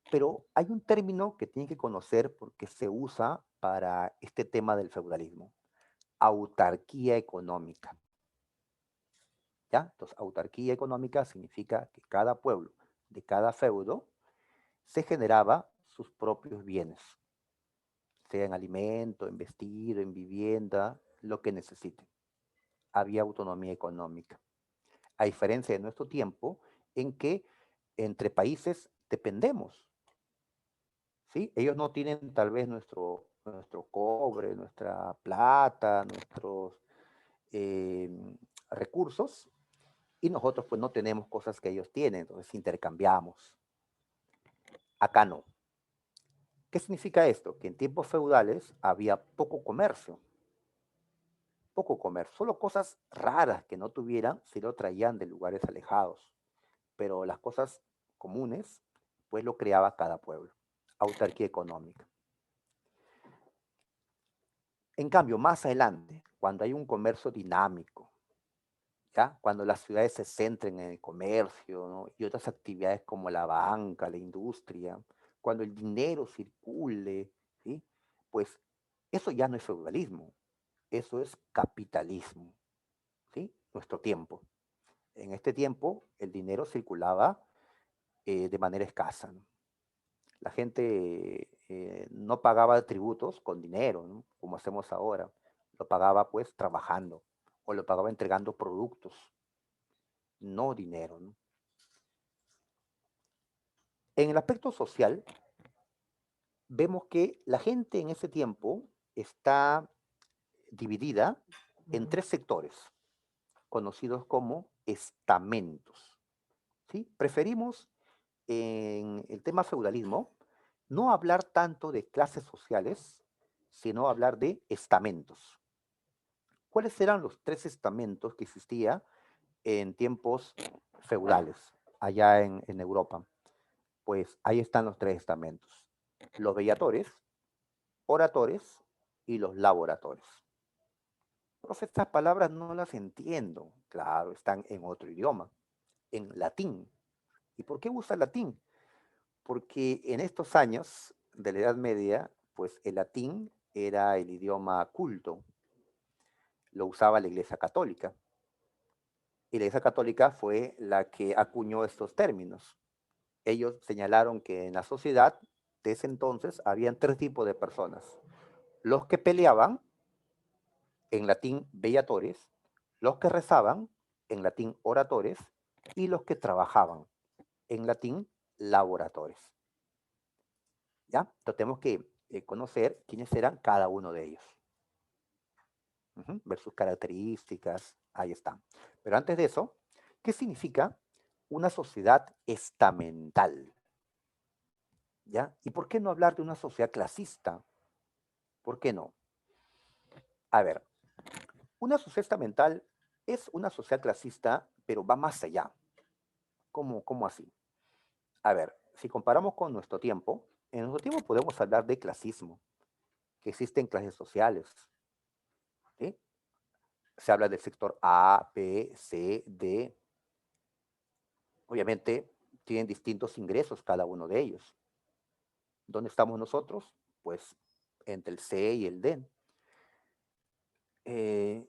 Pero hay un término que tienen que conocer porque se usa para este tema del feudalismo: autarquía económica. ¿Ya? Entonces, autarquía económica significa que cada pueblo de cada feudo se generaba sus propios bienes, sea en alimento, en vestido, en vivienda, lo que necesite. Había autonomía económica. A diferencia de nuestro tiempo, en que entre países dependemos, ¿sí? Ellos no tienen tal vez nuestro cobre, nuestra plata, nuestros eh, recursos, y nosotros pues no tenemos cosas que ellos tienen, entonces intercambiamos. Acá no. ¿Qué significa esto? Que en tiempos feudales había poco comercio, solo cosas raras que no tuvieran si lo traían de lugares alejados, pero las cosas comunes pues lo creaba cada pueblo, autarquía económica. En cambio, más adelante, cuando hay un comercio dinámico, ¿ya? Cuando las ciudades se centren en el comercio, ¿no? Y otras actividades como la banca, la industria, cuando el dinero circule, ¿sí? Pues eso ya no es feudalismo, eso es capitalismo, ¿sí? Nuestro tiempo. En este tiempo el dinero circulaba de manera escasa, ¿no? La gente no pagaba tributos con dinero, ¿no? Como hacemos ahora. Lo pagaba pues trabajando o lo pagaba entregando productos, no dinero, ¿no? En el aspecto social, vemos que la gente en ese tiempo está dividida en tres sectores, conocidos como estamentos, ¿sí? Preferimos en el tema feudalismo no hablar tanto de clases sociales, sino hablar de estamentos. ¿Cuáles eran los tres estamentos que existía en tiempos feudales allá en Europa? Pues ahí están los tres estamentos: los vellatores, oratores y los laboratores. Profe, estas palabras no las entiendo. Claro, están en otro idioma, en latín. ¿Y por qué usa latín? Porque en estos años de la Edad Media, pues el latín era el idioma culto, lo usaba la Iglesia Católica. Y la Iglesia Católica fue la que acuñó estos términos. Ellos señalaron que en la sociedad de ese entonces habían tres tipos de personas: los que peleaban, en latín bellatores; los que rezaban, en latín oratores; y los que trabajaban, en latín laboratores. ¿Ya? Entonces tenemos que conocer quiénes eran cada uno de ellos. Ver sus características, ahí están. Pero antes de eso, ¿qué significa una sociedad estamental? ¿Ya? ¿Y por qué no hablar de una sociedad clasista? ¿Por qué no? A ver, una sociedad estamental es una sociedad clasista, pero va más allá. ¿Cómo así? A ver, si comparamos con nuestro tiempo, en nuestro tiempo podemos hablar de clasismo, que existen clases sociales, ¿sí? Se habla del sector A, B, C, D. Obviamente tienen distintos ingresos cada uno de ellos. ¿Dónde estamos nosotros? Pues entre el C y el D. Eh,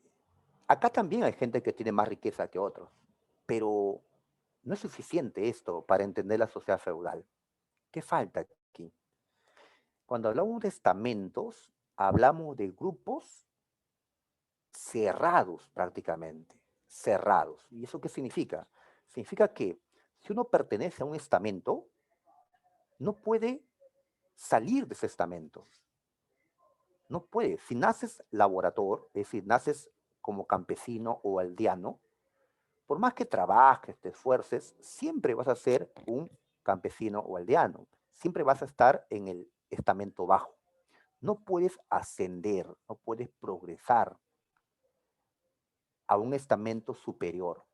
Acá también hay gente que tiene más riqueza que otros, pero no es suficiente esto para entender la sociedad feudal. ¿Qué falta aquí? Cuando hablamos de estamentos, hablamos de grupos cerrados prácticamente, cerrados. ¿Y eso qué significa? Significa que si uno pertenece a un estamento, no puede salir de ese estamento. No puede. Si naces laborador, es decir, naces como campesino o aldeano, por más que trabajes, te esfuerces, siempre vas a ser un campesino o aldeano. Siempre vas a estar en el estamento bajo. No puedes ascender, no puedes progresar a un estamento superior.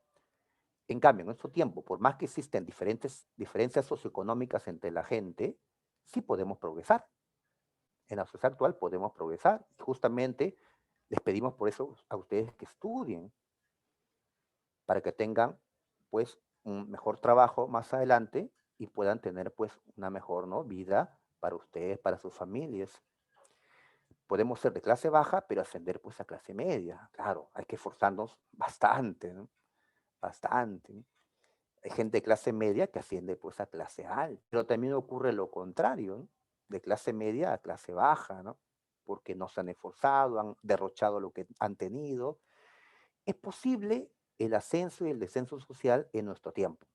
En cambio, en nuestro tiempo, por más que existen diferencias socioeconómicas entre la gente, sí podemos progresar. En la sociedad actual podemos progresar. Justamente les pedimos por eso a ustedes que estudien, para que tengan pues un mejor trabajo más adelante y puedan tener pues una mejor, ¿no?, vida para ustedes, para sus familias. Podemos ser de clase baja, pero ascender pues a clase media. Claro, hay que esforzarnos bastante, ¿no? Bastante, ¿no? Hay gente de clase media que asciende pues a clase alta, pero también ocurre lo contrario, ¿no? De clase media a clase baja, ¿no? Porque no se han esforzado, han derrochado lo que han tenido. Es posible el ascenso y el descenso social en nuestro tiempo.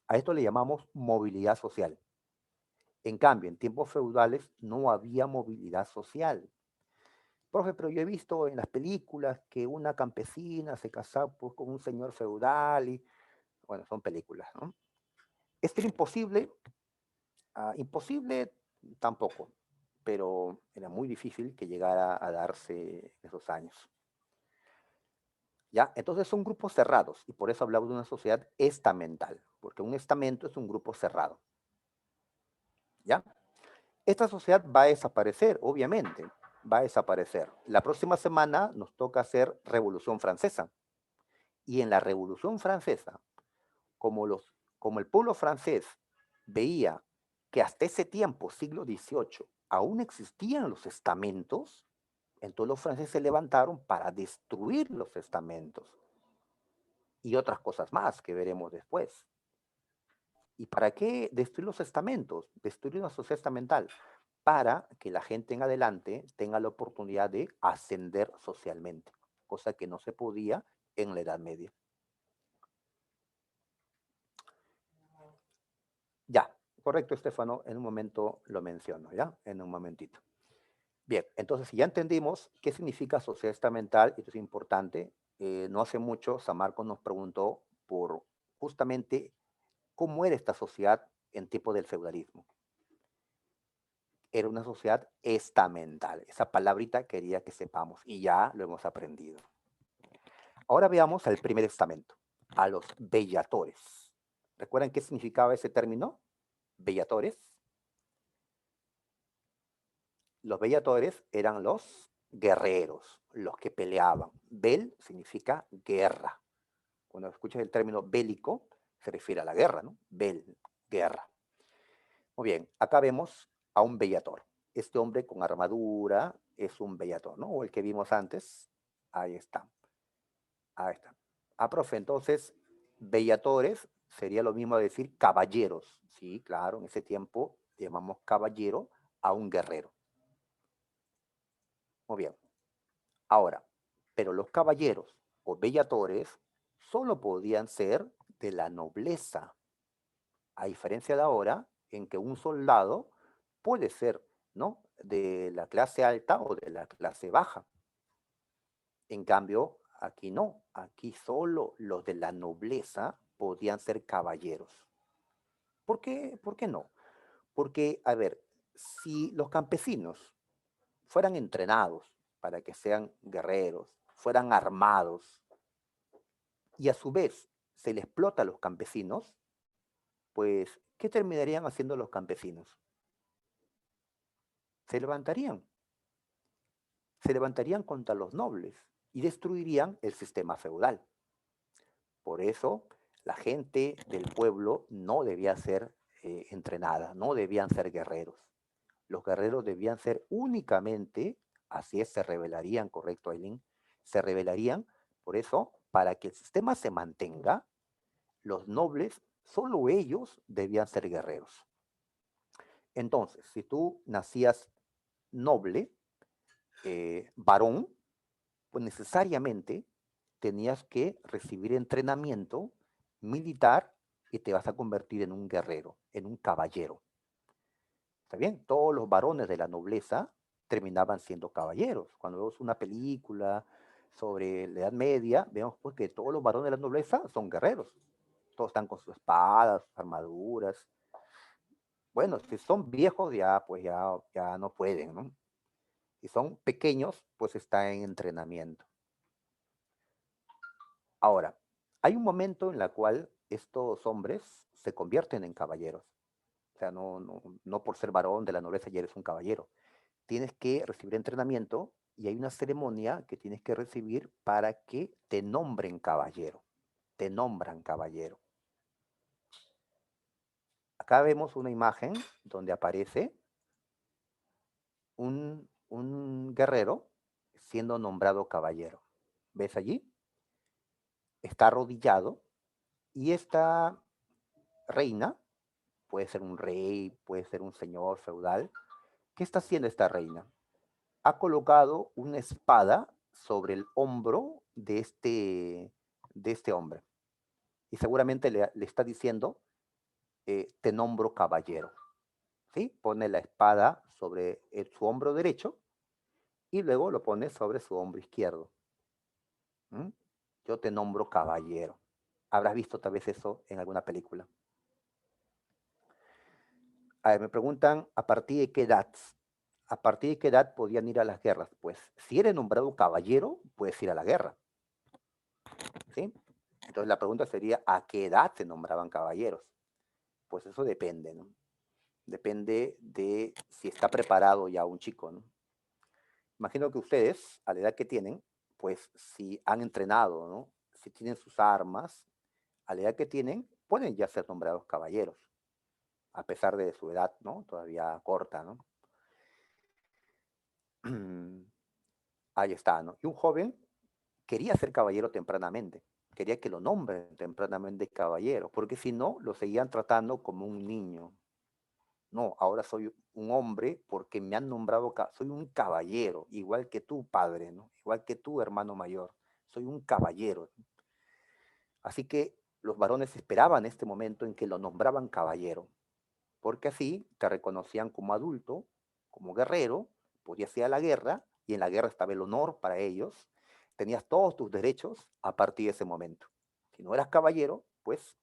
A esto le llamamos movilidad social. En cambio, en tiempos feudales no había movilidad social. Profe, pero yo he visto en las películas que una campesina se casaba pues, con un señor feudal y, bueno, son películas, ¿no? Esto era imposible, imposible tampoco, pero era muy difícil que llegara a darse esos años. ¿Ya? Entonces son grupos cerrados y por eso hablamos de una sociedad estamental, porque un estamento es un grupo cerrado. ¿Ya? Esta sociedad va a desaparecer, obviamente, va a desaparecer. La próxima semana nos toca hacer Revolución Francesa. Y en la Revolución Francesa, como, como el pueblo francés veía que hasta ese tiempo, siglo XVIII, aún existían los estamentos, entonces los franceses se levantaron para destruir los estamentos y otras cosas más que veremos después. ¿Y para qué destruir los estamentos? Destruir una sociedad estamental para que la gente en adelante tenga la oportunidad de ascender socialmente, cosa que no se podía en la Edad Media. Ya, correcto, Estefano, en un momento lo menciono, ¿ya? En un momentito. Bien, entonces si ya entendimos qué significa sociedad estamental, y esto es importante, no hace mucho San Marcos nos preguntó por justamente cómo era esta sociedad en tiempo del feudalismo. Era una sociedad estamental. Esa palabrita quería que sepamos y ya lo hemos aprendido. Ahora veamos al primer estamento, a los bellatores. ¿Recuerdan qué significaba ese término? Bellatores. Los bellatores eran los guerreros, los que peleaban. Bel significa guerra. Cuando escuchas el término bélico, se refiere a la guerra, ¿no? Bel, guerra. Muy bien, acá vemos a un bellator. Este hombre con armadura es un bellator, ¿no? O el que vimos antes. Ahí está. Ahí está. Ah, profe, entonces, bellatores sería lo mismo decir caballeros. Sí, claro, en ese tiempo llamamos caballero a un guerrero. Muy bien. Ahora, pero los caballeros o bellatores solo podían ser de la nobleza, a diferencia de ahora, en que un soldado puede ser, ¿no?, de la clase alta o de la clase baja. En cambio, aquí no, aquí solo los de la nobleza podían ser caballeros. ¿Por qué? ¿Por qué no? Porque, a ver, si los campesinos fueran entrenados para que sean guerreros, fueran armados, y a su vez se les explota a los campesinos, pues, ¿qué terminarían haciendo los campesinos? Se levantarían, se levantarían contra los nobles y destruirían el sistema feudal. Por eso, la gente del pueblo no debía ser entrenada, no debían ser guerreros. Los guerreros debían ser únicamente, así es, se rebelarían, correcto, Aileen, se rebelarían, por eso, para que el sistema se mantenga, los nobles, solo ellos debían ser guerreros. Entonces, si tú nacías noble, varón, pues necesariamente tenías que recibir entrenamiento militar y te vas a convertir en un guerrero, en un caballero. ¿Está bien? Todos los varones de la nobleza terminaban siendo caballeros. Cuando vemos una película sobre la Edad Media, vemos pues que todos los varones de la nobleza son guerreros. Todos están con sus espadas, sus armaduras. Bueno, si son viejos ya, pues ya no pueden, ¿no? Si son pequeños, pues están en entrenamiento. Ahora, hay un momento en el cual estos hombres se convierten en caballeros. O sea, no por ser varón de la nobleza ya eres un caballero. Tienes que recibir entrenamiento y hay una ceremonia que tienes que recibir para que te nombren caballero. Te nombran caballero. Acá vemos una imagen donde aparece un guerrero siendo nombrado caballero. ¿Ves allí? Está arrodillado y esta reina, puede ser un rey, puede ser un señor feudal. ¿Qué está haciendo esta reina? Ha colocado una espada sobre el hombro de este hombre. Y seguramente le está diciendo, te nombro caballero. ¿Sí? Pone la espada sobre su hombro derecho y luego lo pone sobre su hombro izquierdo. ¿Mm? Yo te nombro caballero. Habrás visto tal vez eso en alguna película. A ver, me preguntan, ¿a partir de qué edad? ¿A partir de qué edad podían ir a las guerras? Pues si eres nombrado caballero, puedes ir a la guerra. ¿Sí? Entonces la pregunta sería, ¿a qué edad se nombraban caballeros? Pues eso depende, ¿no? Depende de si está preparado ya un chico, ¿no? Imagino que ustedes, a la edad que tienen, pues si han entrenado, ¿no? Si tienen sus armas, a la edad que tienen, pueden ya ser nombrados caballeros, a pesar de su edad, ¿no? Todavía corta, ¿no? Ahí está, ¿no? Y un joven quería ser caballero tempranamente, quería que lo nombren tempranamente caballero, porque si no, lo seguían tratando como un niño. No, ahora soy un hombre porque me han nombrado, soy un caballero, igual que tú, padre, ¿no? Igual que tú, hermano mayor, soy un caballero. Así que los varones esperaban este momento en que lo nombraban caballero, porque así te reconocían como adulto, como guerrero, podías ir a la guerra y en la guerra estaba el honor para ellos, tenías todos tus derechos a partir de ese momento. Si no eras caballero, pues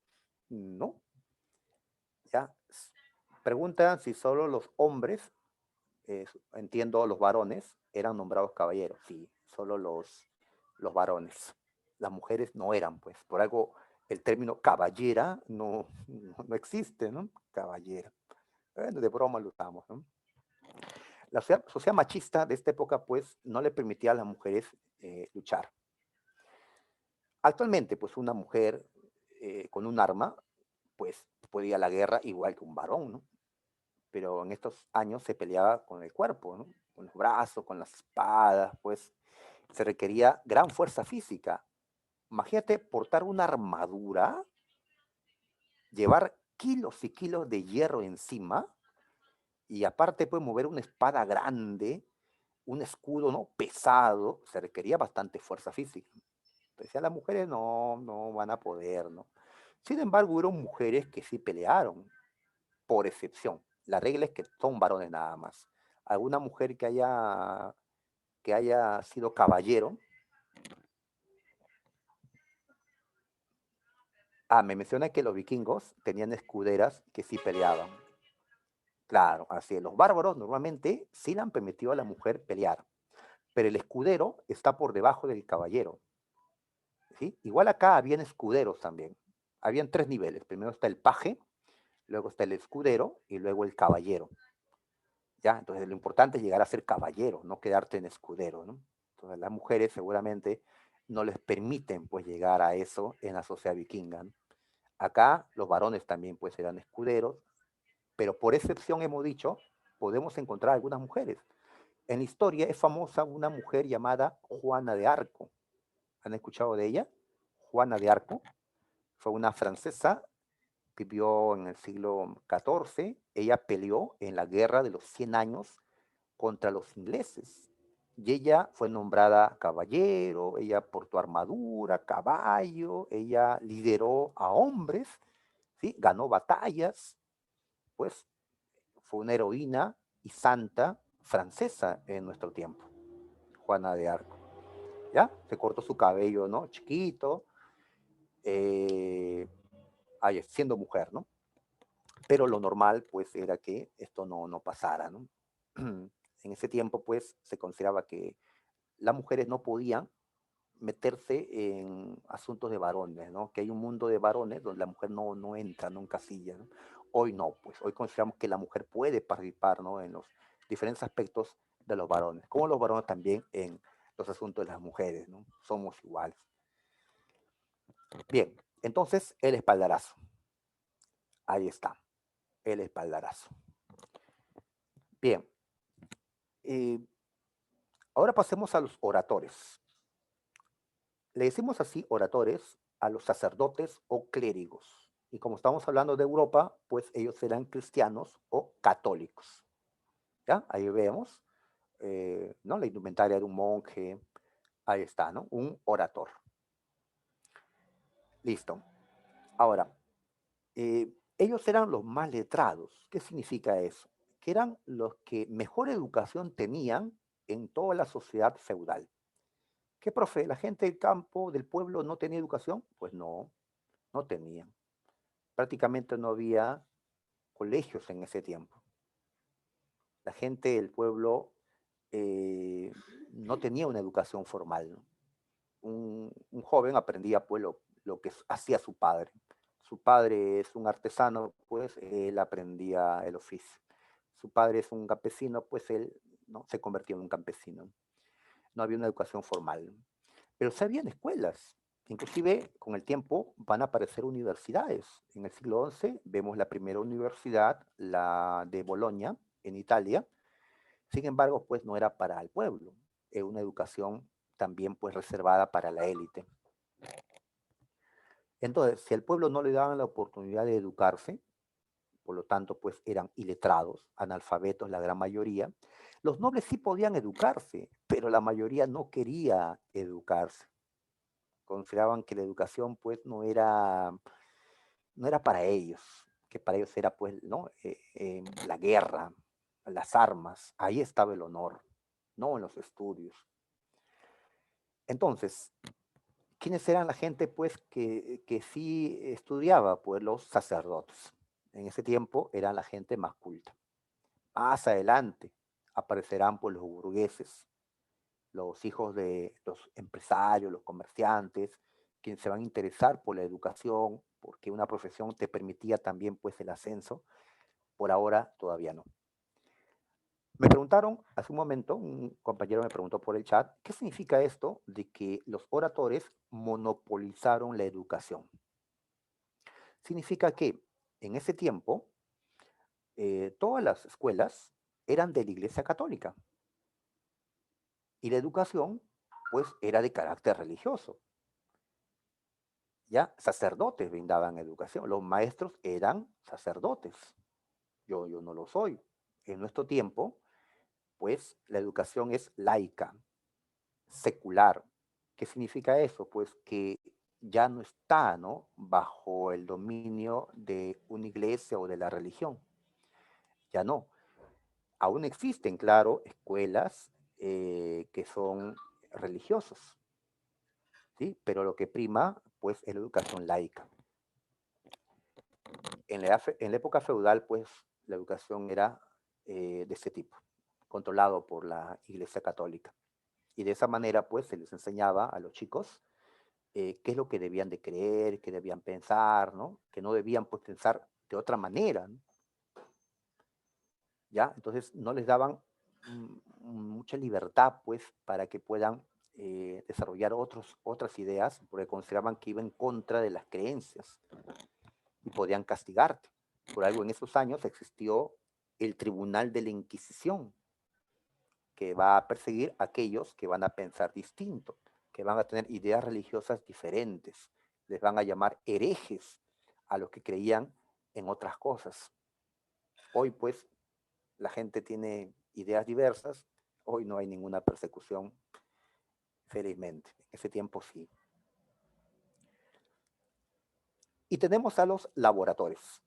no. Ya preguntan si solo los hombres, entiendo los varones, eran nombrados caballeros. Sí, solo los varones. Las mujeres no eran, pues, por algo el término caballera no existe, ¿no? Caballera. Bueno, de broma lo usamos, ¿no? La sociedad machista de esta época, pues, no le permitía a las mujeres luchar. Actualmente, pues, una mujer con un arma, pues, puede ir a la guerra igual que un varón, ¿no? Pero en estos años se peleaba con el cuerpo, ¿no? Con los brazos, con las espadas, pues, se requería gran fuerza física. Imagínate portar una armadura, llevar kilos y kilos de hierro encima y aparte, pues, mover una espada grande, un escudo, ¿no? Pesado, se requería bastante fuerza física. Entonces, a las mujeres no van a poder, ¿no? Sin embargo, hubo mujeres que sí pelearon, por excepción. La regla es que son varones nada más. Alguna mujer que haya sido caballero. Ah, me menciona que los vikingos tenían escuderas que sí peleaban. Claro, así es. Los bárbaros normalmente sí le han permitido a la mujer pelear, pero el escudero está por debajo del caballero. ¿Sí? Igual acá habían escuderos también. Habían tres niveles. Primero está el paje, luego está el escudero y luego el caballero. ¿Ya? Entonces lo importante es llegar a ser caballero, no quedarte en escudero, ¿no? Entonces las mujeres seguramente no les permiten pues llegar a eso en la sociedad vikinga, ¿no? Acá los varones también pues eran escuderos, pero por excepción hemos dicho podemos encontrar algunas mujeres. En la historia es famosa una mujer llamada Juana de Arco. ¿Han escuchado de ella? Juana de Arco fue una francesa, vivió en el siglo XIV. Ella peleó en la guerra de los 100 años contra los ingleses. Y ella fue nombrada caballero, ella portó armadura, caballo, ella lideró a hombres, ¿sí? Ganó batallas, pues fue una heroína y santa francesa en nuestro tiempo, Juana de Arco. ¿Ya? Se cortó su cabello, ¿no? Chiquito, eh, siendo mujer, ¿no? Pero lo normal, pues, era que esto no pasara, ¿no? En ese tiempo, pues, se consideraba que las mujeres no podían meterse en asuntos de varones, ¿no? Que hay un mundo de varones donde la mujer no entra, no encasilla, ¿no? Hoy no, pues, hoy consideramos que la mujer puede participar, ¿no? En los diferentes aspectos de los varones, como los varones también en los asuntos de las mujeres, ¿no? Somos iguales. Bien, entonces el espaldarazo. Ahí está, el espaldarazo. Bien, eh, ahora pasemos a los oradores. Le decimos así oradores a los sacerdotes o clérigos. Y como estamos hablando de Europa, pues ellos serán cristianos o católicos. ¿Ya? Ahí vemos, ¿no? La indumentaria de un monje. Ahí está, ¿no? Un orator. Listo. Ahora, ellos eran los más letrados. ¿Qué significa eso? Que eran los que mejor educación tenían en toda la sociedad feudal. ¿Qué, profe? ¿La gente del campo, del pueblo, no tenía educación? Pues no, no tenían. Prácticamente no había colegios en ese tiempo. La gente del pueblo no tenía una educación formal, ¿no? Un joven aprendía pues lo que hacía su padre. Su padre es un artesano, pues él aprendía el oficio. Su padre es un campesino, pues él, ¿no?, se convirtió en un campesino. No había una educación formal. Pero sí habían escuelas. Inclusive con el tiempo van a aparecer universidades. En el siglo XI vemos la primera universidad, la de Bolonia, en Italia. Sin embargo, pues no era para el pueblo. Era una educación también pues reservada para la élite. Entonces, si al pueblo no le daban la oportunidad de educarse, por lo tanto, pues eran iletrados, analfabetos la gran mayoría, los nobles sí podían educarse, pero la mayoría no quería educarse. Consideraban que la educación pues no era para ellos, que para ellos era pues, ¿no? La guerra, las armas, ahí estaba el honor, no en los estudios. Entonces, ¿quiénes eran la gente pues que sí estudiaba? Pues los sacerdotes. En ese tiempo eran la gente más culta. Más adelante aparecerán pues los burgueses, los hijos de los empresarios, los comerciantes, quienes se van a interesar por la educación, porque una profesión te permitía también pues el ascenso. Por ahora todavía no. Me preguntaron hace un momento, un compañero me preguntó por el chat, ¿qué significa esto de que los oradores monopolizaron la educación? Significa que en ese tiempo todas las escuelas eran de la Iglesia Católica y la educación pues era de carácter religioso. Ya sacerdotes brindaban educación, los maestros eran sacerdotes. Yo no lo soy. En nuestro tiempo, pues la educación es laica, secular. ¿Qué significa eso? Pues que ya no está, ¿no?, bajo el dominio de una iglesia o de la religión. Ya no. Aún existen, claro, escuelas que son religiosas, ¿sí? Pero lo que prima, pues, es la educación laica. En la época feudal, pues, la educación era de este tipo, controlado por la Iglesia Católica. Y de esa manera, pues, se les enseñaba a los chicos qué es lo que debían de creer, qué debían pensar, ¿no? Que no debían, pues, pensar de otra manera, ¿no? ¿Ya? Entonces, no les daban mucha libertad, pues, para que puedan desarrollar otras ideas, porque consideraban que iba en contra de las creencias y podían castigarte. Por algo en esos años existió el tribunal de la Inquisición, que va a perseguir a aquellos que van a pensar distinto, que van a tener ideas religiosas diferentes. Les van a llamar herejes a los que creían en otras cosas. Hoy, pues, la gente tiene ideas diversas. Hoy no hay ninguna persecución, felizmente. En ese tiempo sí. Y tenemos a los laboradores,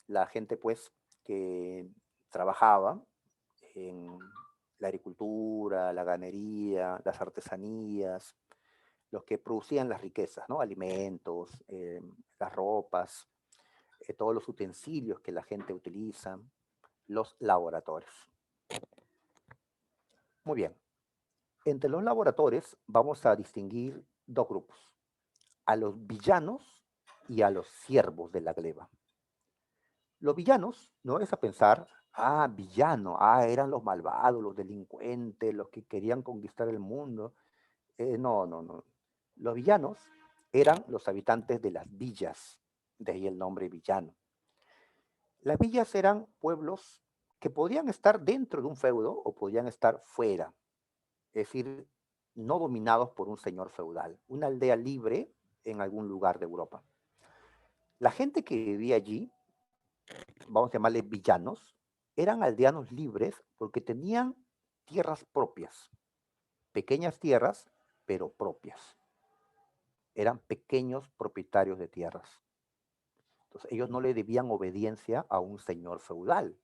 la gente, pues, que trabajaba en la agricultura, la ganadería, las artesanías, los que producían las riquezas, ¿no? Alimentos, las ropas, todos los utensilios que la gente utiliza, los laboradores. Muy bien. Entre los laboradores vamos a distinguir dos grupos, a los villanos y a los siervos de la gleba. Los villanos, no es a pensar, villano, eran los malvados, los delincuentes, los que querían conquistar el mundo. No, no, no. Los villanos eran los habitantes de las villas, de ahí el nombre villano. Las villas eran pueblos que podían estar dentro de un feudo o podían estar fuera, es decir, no dominados por un señor feudal, una aldea libre en algún lugar de Europa. La gente que vivía allí, vamos a llamarles villanos, eran aldeanos libres porque tenían tierras propias, pequeñas tierras, pero propias. Eran pequeños propietarios de tierras. Entonces ellos no le debían obediencia a un señor feudal,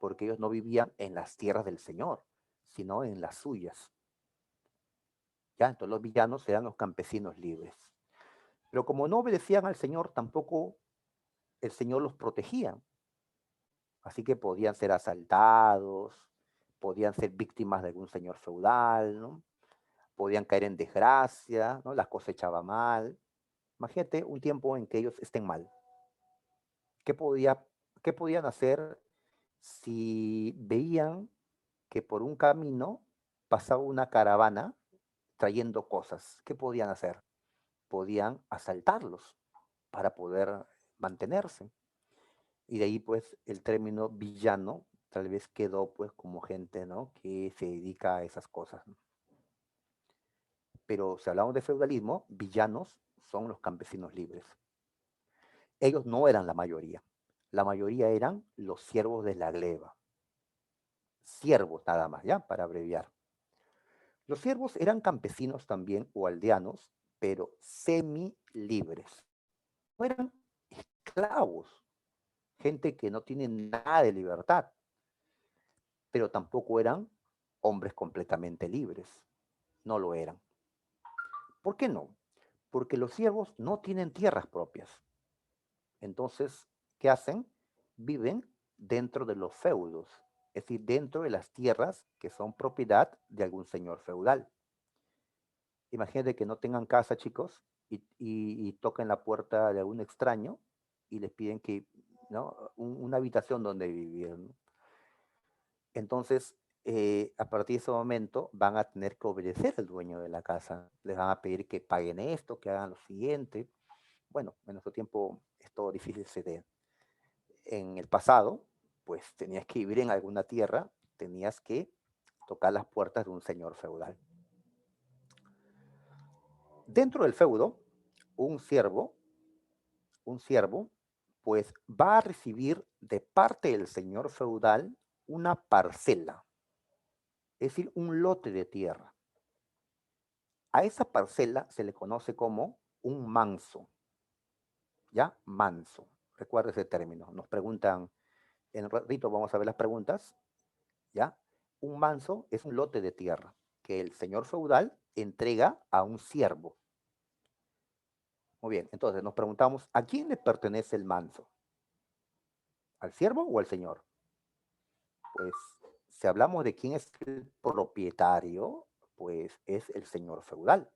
porque ellos no vivían en las tierras del señor, sino en las suyas. ¿Ya? Entonces los villanos eran los campesinos libres. Pero como no obedecían al señor, tampoco el señor los protegía. Así que podían ser asaltados, podían ser víctimas de algún señor feudal, ¿no? Podían caer en desgracia, ¿no? Las cosechaba mal. Imagínate un tiempo en que ellos estén mal. ¿Qué, podía, ¿Qué podían hacer si veían que por un camino pasaba una caravana trayendo cosas? ¿Qué podían hacer? Podían asaltarlos para poder mantenerse. Y de ahí pues el término villano tal vez quedó pues como gente, ¿no? Que se dedica a esas cosas, ¿no? Pero si hablamos de feudalismo, villanos son los campesinos libres. Ellos no eran la mayoría eran los siervos de la gleba, siervos nada más, ¿ya? Para abreviar. Los siervos eran campesinos también o aldeanos, pero semi libres. No eran esclavos, gente que no tiene nada de libertad, pero tampoco eran hombres completamente libres. No lo eran. ¿Por qué no? Porque los siervos no tienen tierras propias. Entonces, ¿qué hacen? Viven dentro de los feudos, es decir, dentro de las tierras que son propiedad de algún señor feudal. Imagínate que no tengan casa, chicos, y toquen la puerta de algún extraño y les piden que, ¿no? Una habitación donde vivir, ¿no? Entonces, a partir de ese momento van a tener que obedecer al dueño de la casa. Les van a pedir que paguen esto, que hagan lo siguiente. Bueno, en nuestro tiempo es todo difícil se dé. En el pasado, pues tenías que vivir en alguna tierra, tenías que tocar las puertas de un señor feudal. Dentro del feudo, un siervo, un siervo, pues va a recibir de parte del señor feudal una parcela, es decir, un lote de tierra. A esa parcela se le conoce como un manso, ¿ya? Manso. Recuerda ese término. Nos preguntan, en un ratito vamos a ver las preguntas, ¿ya? Un manso es un lote de tierra que el señor feudal entrega a un siervo. Muy bien, entonces nos preguntamos, ¿a quién le pertenece el manso? ¿Al siervo o al señor? Pues si hablamos de quién es el propietario, pues es el señor feudal.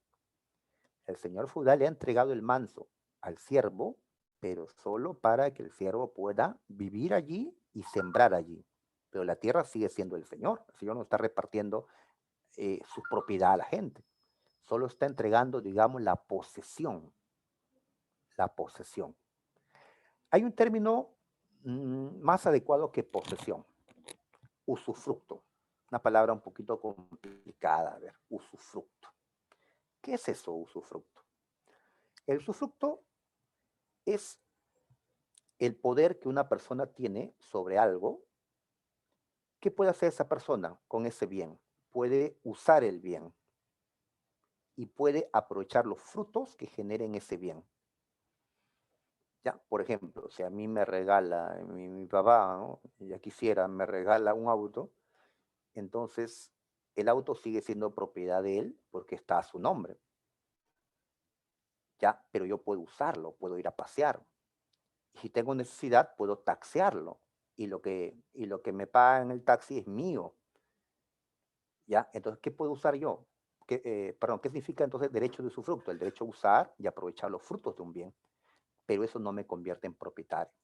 El señor feudal le ha entregado el manso al siervo, pero solo para que el siervo pueda vivir allí y sembrar allí. Pero la tierra sigue siendo el señor. El señor no está repartiendo su propiedad a la gente. Solo está entregando, digamos, la posesión. La posesión. Hay un término más adecuado que posesión. usufructo. Una palabra un poquito complicada, a ver, usufructo. ¿Qué es eso, usufructo? El usufructo es el poder que una persona tiene sobre algo. ¿Qué puede hacer esa persona con ese bien? Puede usar el bien y puede aprovechar los frutos que generen ese bien. ¿Ya? Por ejemplo, si a mí me regala mi papá, ¿no? Ya quisiera, me regala un auto, entonces el auto sigue siendo propiedad de él porque está a su nombre, ¿ya? Pero yo puedo usarlo, puedo ir a pasear. Y si tengo necesidad, puedo taxearlo. Y lo que me pagan el taxi es mío, ¿ya? Entonces, ¿qué puedo usar yo? ¿Qué significa entonces derecho de usufructo? El derecho a usar y aprovechar los frutos de un bien, pero eso no me convierte en propietario.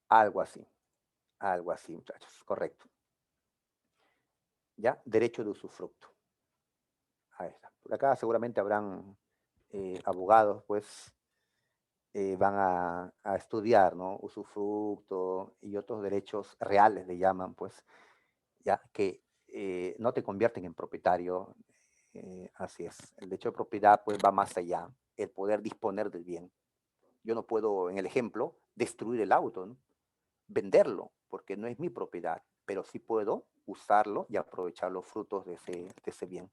Algo así, muchachos, correcto. ¿Ya? Derecho de usufructo. Ahí está. Por acá seguramente habrán abogados, pues, van a estudiar, ¿no? Usufructo y otros derechos reales, le llaman, pues, ya que no te convierten en propietario. Así es. El derecho de propiedad, pues, va más allá. El poder disponer del bien. Yo no puedo, en el ejemplo, destruir el auto, ¿no? Venderlo, porque no es mi propiedad, pero sí puedo usarlo y aprovechar los frutos de ese bien.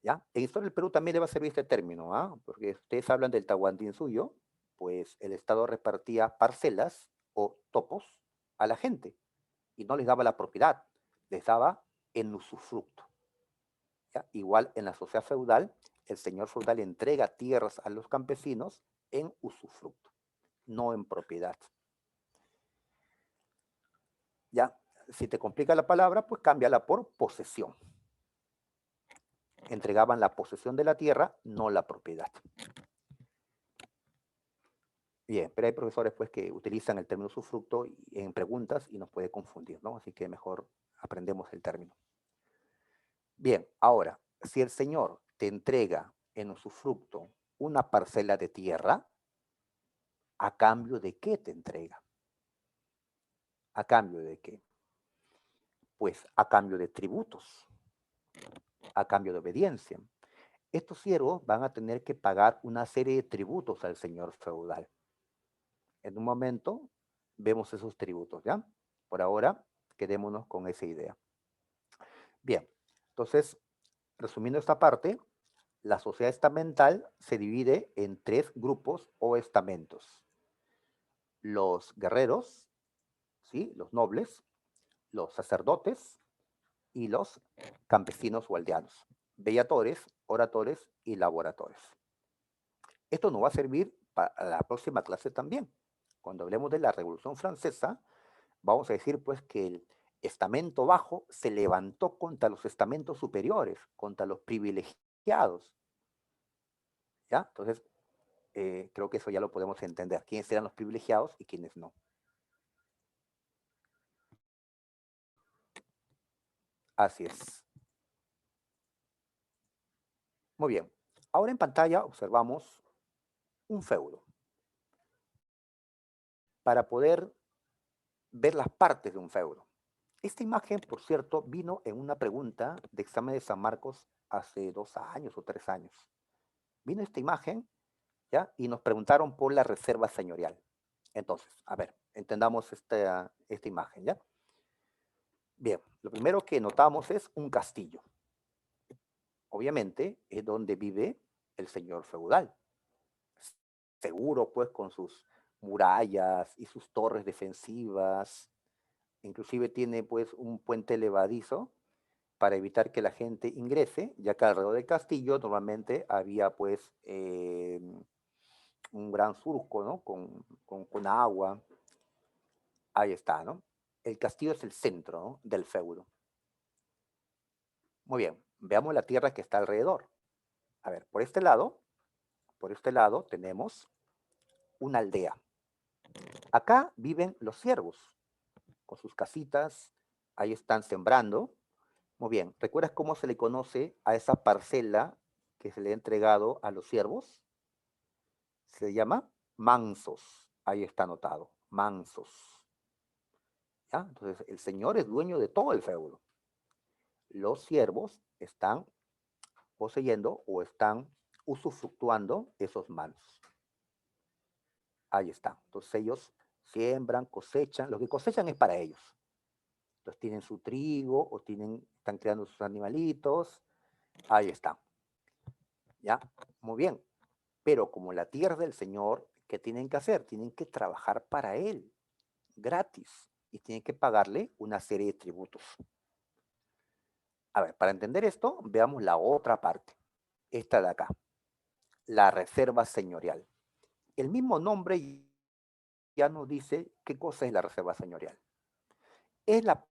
¿Ya? En historia del Perú también le va a servir este término, ¿ah? Porque ustedes hablan del Tahuantinsuyo, pues el Estado repartía parcelas o topos a la gente y no les daba la propiedad, les daba en usufructo. ¿Ya? Igual en la sociedad feudal, el señor feudal entrega tierras a los campesinos en usufructo, no en propiedad. ¿Ya? Si te complica la palabra, pues cámbiala por posesión. Entregaban la posesión de la tierra, no la propiedad. Bien, pero hay profesores pues que utilizan el término usufructo en preguntas y nos puede confundir, ¿no? Así que mejor aprendemos el término. Bien, ahora, si el Señor te entrega en usufructo una parcela de tierra, ¿a cambio de qué te entrega? ¿A cambio de qué? Pues a cambio de tributos, a cambio de obediencia. Estos siervos van a tener que pagar una serie de tributos al señor feudal. En un momento vemos esos tributos, ¿ya? Por ahora, quedémonos con esa idea. Bien, entonces, resumiendo esta parte, la sociedad estamental se divide en tres grupos o estamentos. Los guerreros, ¿sí? Los nobles, los sacerdotes y los campesinos o aldeanos. Bellatores, oradores y laboradores. Esto nos va a servir para la próxima clase también. Cuando hablemos de la Revolución Francesa, vamos a decir pues que el estamento bajo se levantó contra los estamentos superiores, contra los privilegiados. ¿Ya? Entonces, creo que eso ya lo podemos entender. ¿Quiénes eran los privilegiados y quiénes no? Así es. Muy bien. Ahora en pantalla observamos un feudo. Para poder ver las partes de un feudo. Esta imagen, por cierto, vino en una pregunta de examen de San Marcos hace 2 años o 3 años. Vino esta imagen, ¿ya? Y nos preguntaron por la reserva señorial. Entonces, a ver, entendamos esta imagen, ¿ya? Bien, lo primero que notamos es un castillo. Obviamente es donde vive el señor feudal. Seguro, pues, con sus murallas y sus torres defensivas. Inclusive tiene, pues, un puente elevadizo para evitar que la gente ingrese, ya que alrededor del castillo normalmente había, pues, un gran surco, ¿no? Con agua. Ahí está, ¿no? El castillo es el centro, ¿no? Del feudo. Muy bien, veamos la tierra que está alrededor. A ver, por este lado tenemos una aldea. Acá viven los siervos, con sus casitas, ahí están sembrando. Muy bien, ¿recuerdas cómo se le conoce a esa parcela que se le ha entregado a los siervos? Se llama mansos, ahí está anotado, mansos. ¿Ya? Entonces, el señor es dueño de todo el feudo. Los siervos están poseyendo o están usufructuando esos manos. Ahí están. Entonces ellos siembran, cosechan. Lo que cosechan es para ellos. Entonces tienen su trigo o están creando sus animalitos. Ahí están. ¿Ya? Muy bien. Pero como la tierra del Señor, ¿qué tienen que hacer? Tienen que trabajar para Él, gratis. Y tienen que pagarle una serie de tributos. A ver, para entender esto, veamos la otra parte. Esta de acá. La reserva señorial. El mismo nombre ya nos dice qué cosa es la reserva señorial. Es la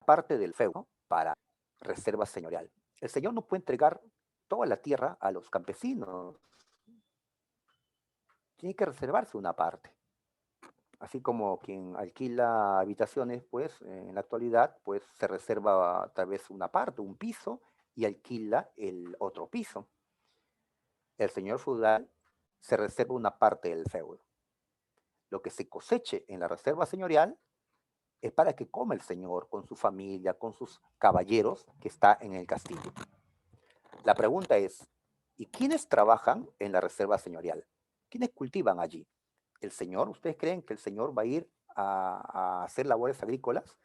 parte del feudo, ¿no?, para reserva señorial. El señor no puede entregar toda la tierra a los campesinos. Tiene que reservarse una parte. Así como quien alquila habitaciones, pues en la actualidad, pues se reserva tal vez una parte, un piso, y alquila el otro piso. El señor feudal se reserva una parte del feudo. Lo que se coseche en la reserva señorial es para que coma el señor con su familia, con sus caballeros que está en el castillo. La pregunta es, ¿y quiénes trabajan en la reserva señorial? ¿Quiénes cultivan allí? ¿El señor? ¿Ustedes creen que el señor va a ir a hacer labores agrícolas?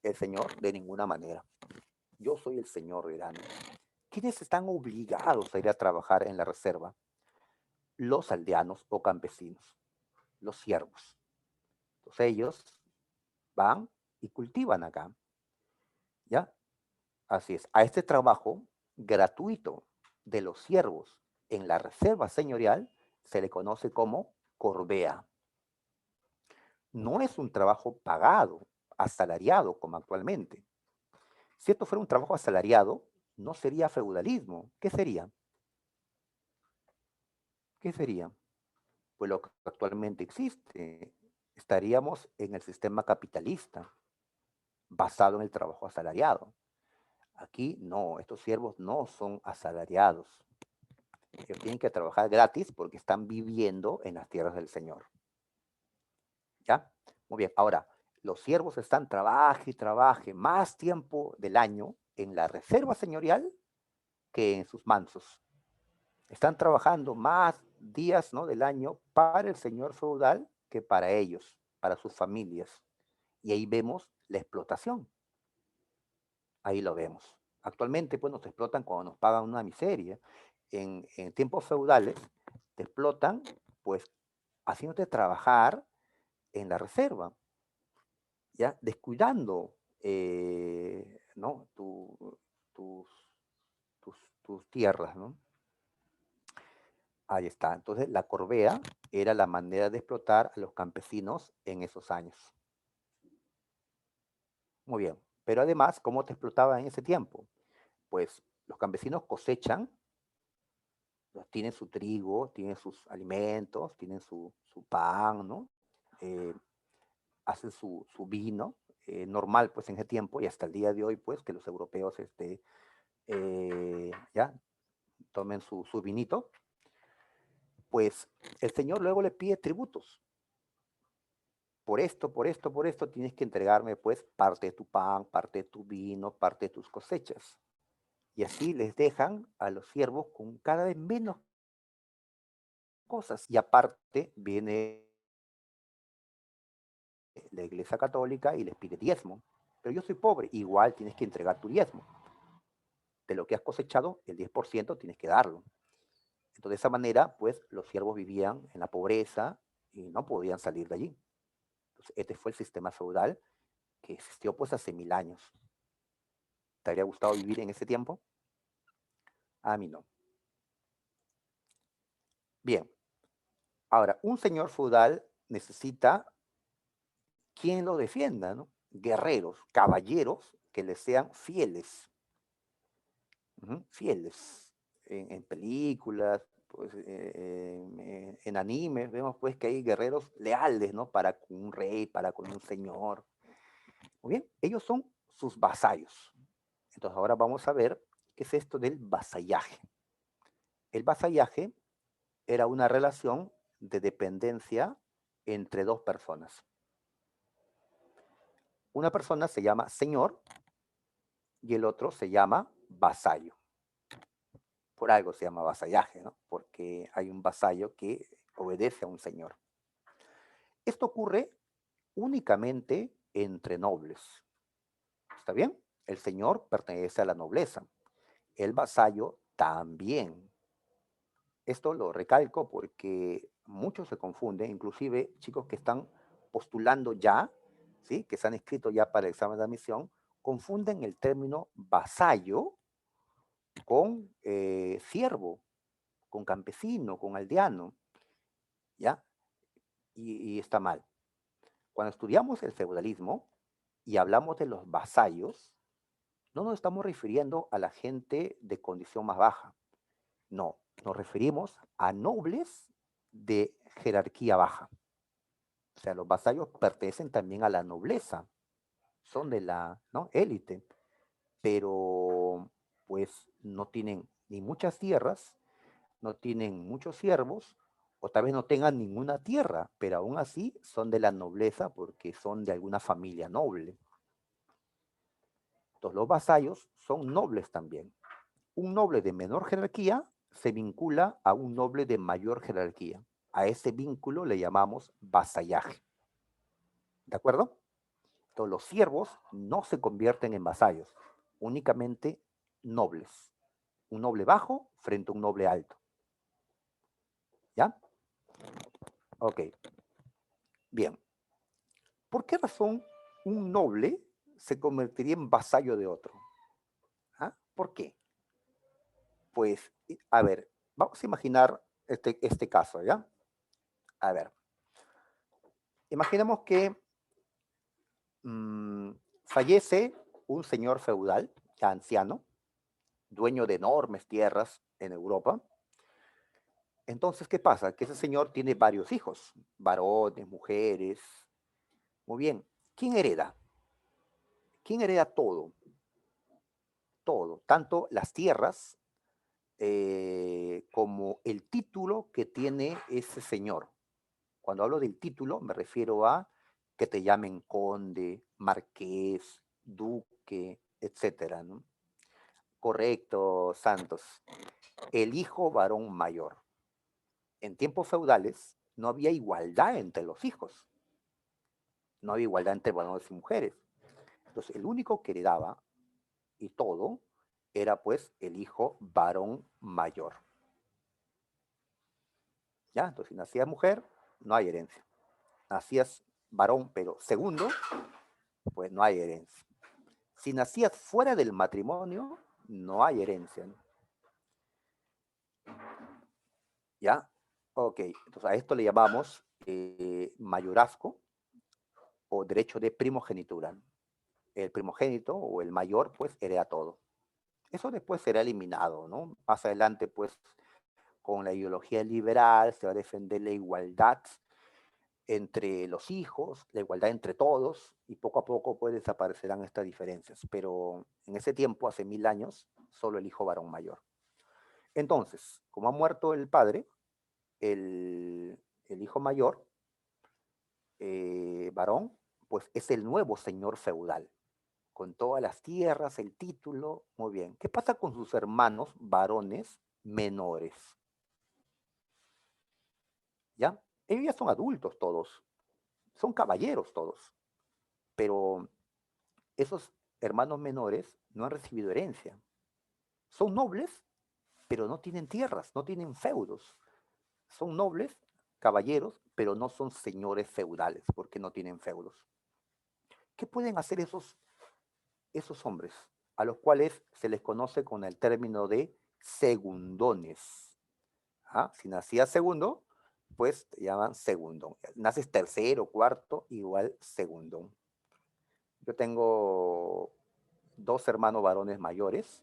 El señor, de ninguna manera. Yo soy el señor, dirán. ¿Quiénes están obligados a ir a trabajar en la reserva? Los aldeanos o campesinos, los siervos. Entonces ellos van y cultivan acá, ¿ya? Así es. A este trabajo gratuito de los siervos en la reserva señorial se le conoce como corbea. No es un trabajo pagado, asalariado como actualmente. Si esto fuera un trabajo asalariado, no sería feudalismo. ¿Qué sería? ¿Qué sería? Pues lo que actualmente existe. Estaríamos en el sistema capitalista, basado en el trabajo asalariado. Aquí no, estos siervos no son asalariados. Ellos tienen que trabajar gratis porque están viviendo en las tierras del Señor. ¿Ya? Muy bien. Ahora, los siervos están trabaje y trabaje más tiempo del año en la reserva señorial que en sus mansos. Están trabajando más días, ¿no?, del año para el señor feudal que para ellos, para sus familias. Y ahí vemos la explotación. Ahí lo vemos. Actualmente, pues nos explotan cuando nos pagan una miseria. En tiempos feudales, te explotan, pues, haciéndote trabajar en la reserva, ¿ya? Descuidando, ¿no?, tus, tus tierras, ¿no? Ahí está. Entonces, la corbea era la manera de explotar a los campesinos en esos años. Muy bien. Pero además, ¿cómo te explotaban en ese tiempo? Pues los campesinos cosechan, tienen su trigo, tienen sus alimentos, tienen su pan, ¿no? Eh, hacen su vino, normal pues en ese tiempo y hasta el día de hoy pues que los europeos ya tomen su vinito, pues el señor luego le pide tributos. Por esto, por esto, por esto tienes que entregarme pues parte de tu pan, parte de tu vino, parte de tus cosechas. Y así les dejan a los siervos con cada vez menos cosas. Y aparte viene la Iglesia Católica y les pide diezmo. Pero yo soy pobre, igual tienes que entregar tu diezmo. De lo que has cosechado, el 10% tienes que darlo. Entonces, de esa manera, pues los siervos vivían en la pobreza y no podían salir de allí. Entonces, este fue el sistema feudal que existió pues hace 1000 años. ¿Te habría gustado vivir en ese tiempo? A mí no. Bien, ahora, un señor feudal necesita quien lo defienda, ¿no? Guerreros, caballeros que le sean fieles. Fieles. En películas, pues, en animes, vemos pues que hay guerreros leales, ¿no? Para con un rey, para con un señor. Muy bien, ellos son sus vasallos. Entonces ahora vamos a ver qué es esto del vasallaje. El vasallaje era una relación de dependencia entre dos personas. Una persona se llama señor y el otro se llama vasallo. Por algo se llama vasallaje, ¿no? Porque hay un vasallo que obedece a un señor. Esto ocurre únicamente entre nobles. ¿Está bien? El señor pertenece a la nobleza, el vasallo también. Esto lo recalco porque muchos se confunden, inclusive chicos que están postulando ya, ¿sí? Que se han inscrito ya para el examen de admisión, confunden el término vasallo con siervo, con campesino, con aldeano, ¿ya? Y está mal. Cuando estudiamos el feudalismo y hablamos de los vasallos, no nos estamos refiriendo a la gente de condición más baja. No, nos referimos a nobles de jerarquía baja. O sea, los vasallos pertenecen también a la nobleza, son de la, ¿no?, élite, pero pues no tienen ni muchas tierras, no tienen muchos siervos, o tal vez no tengan ninguna tierra, pero aún así son de la nobleza porque son de alguna familia noble. Entonces, los vasallos son nobles también. Un noble de menor jerarquía se vincula a un noble de mayor jerarquía. A ese vínculo le llamamos vasallaje. ¿De acuerdo? Entonces, los siervos no se convierten en vasallos, únicamente nobles. Un noble bajo frente a un noble alto. ¿Ya? Ok. Bien. ¿Por qué razón un noble se convertiría en vasallo de otro? ¿Ah? ¿Por qué? Pues, a ver, vamos a imaginar este caso, ¿ya? A ver, imaginemos que fallece un señor feudal, ya anciano, dueño de enormes tierras en Europa. Entonces, ¿qué pasa? Que ese señor tiene varios hijos, varones, mujeres. Muy bien, ¿quién hereda? ¿Quién hereda todo? Todo, tanto las tierras como el título que tiene ese señor. Cuando hablo del título, me refiero a que te llamen conde, marqués, duque, etcétera, ¿no? Correcto, Santos. El hijo varón mayor. En tiempos feudales no había igualdad entre los hijos. No había igualdad entre varones y mujeres. Entonces, el único que heredaba y todo era pues el hijo varón mayor. ¿Ya? Entonces, si nacías mujer, no hay herencia. Nacías varón, pero segundo, pues no hay herencia. Si nacías fuera del matrimonio, no hay herencia, ¿no? ¿Ya? Ok, entonces a esto le llamamos mayorazgo o derecho de primogenitura. El primogénito o el mayor, pues, hereda todo. Eso después será eliminado, ¿no? Más adelante, pues, con la ideología liberal se va a defender la igualdad entre los hijos, la igualdad entre todos, y poco a poco pues desaparecerán estas diferencias. Pero en ese tiempo, hace 1000 años, solo el hijo varón mayor. Entonces, como ha muerto el padre, el hijo mayor, varón, pues es el nuevo señor feudal, con todas las tierras, el título, muy bien. ¿Qué pasa con sus hermanos varones menores? ¿Ya? Ellos ya son adultos todos, son caballeros todos, pero esos hermanos menores no han recibido herencia. Son nobles, pero no tienen tierras, no tienen feudos. Son nobles, caballeros, pero no son señores feudales, porque no tienen feudos. ¿Qué pueden hacer esos hombres, a los cuales se les conoce con el término de segundones? ¿Ah? Si nacías segundo, pues te llaman segundón. Naces tercero, cuarto, igual segundón. Yo tengo dos hermanos varones mayores,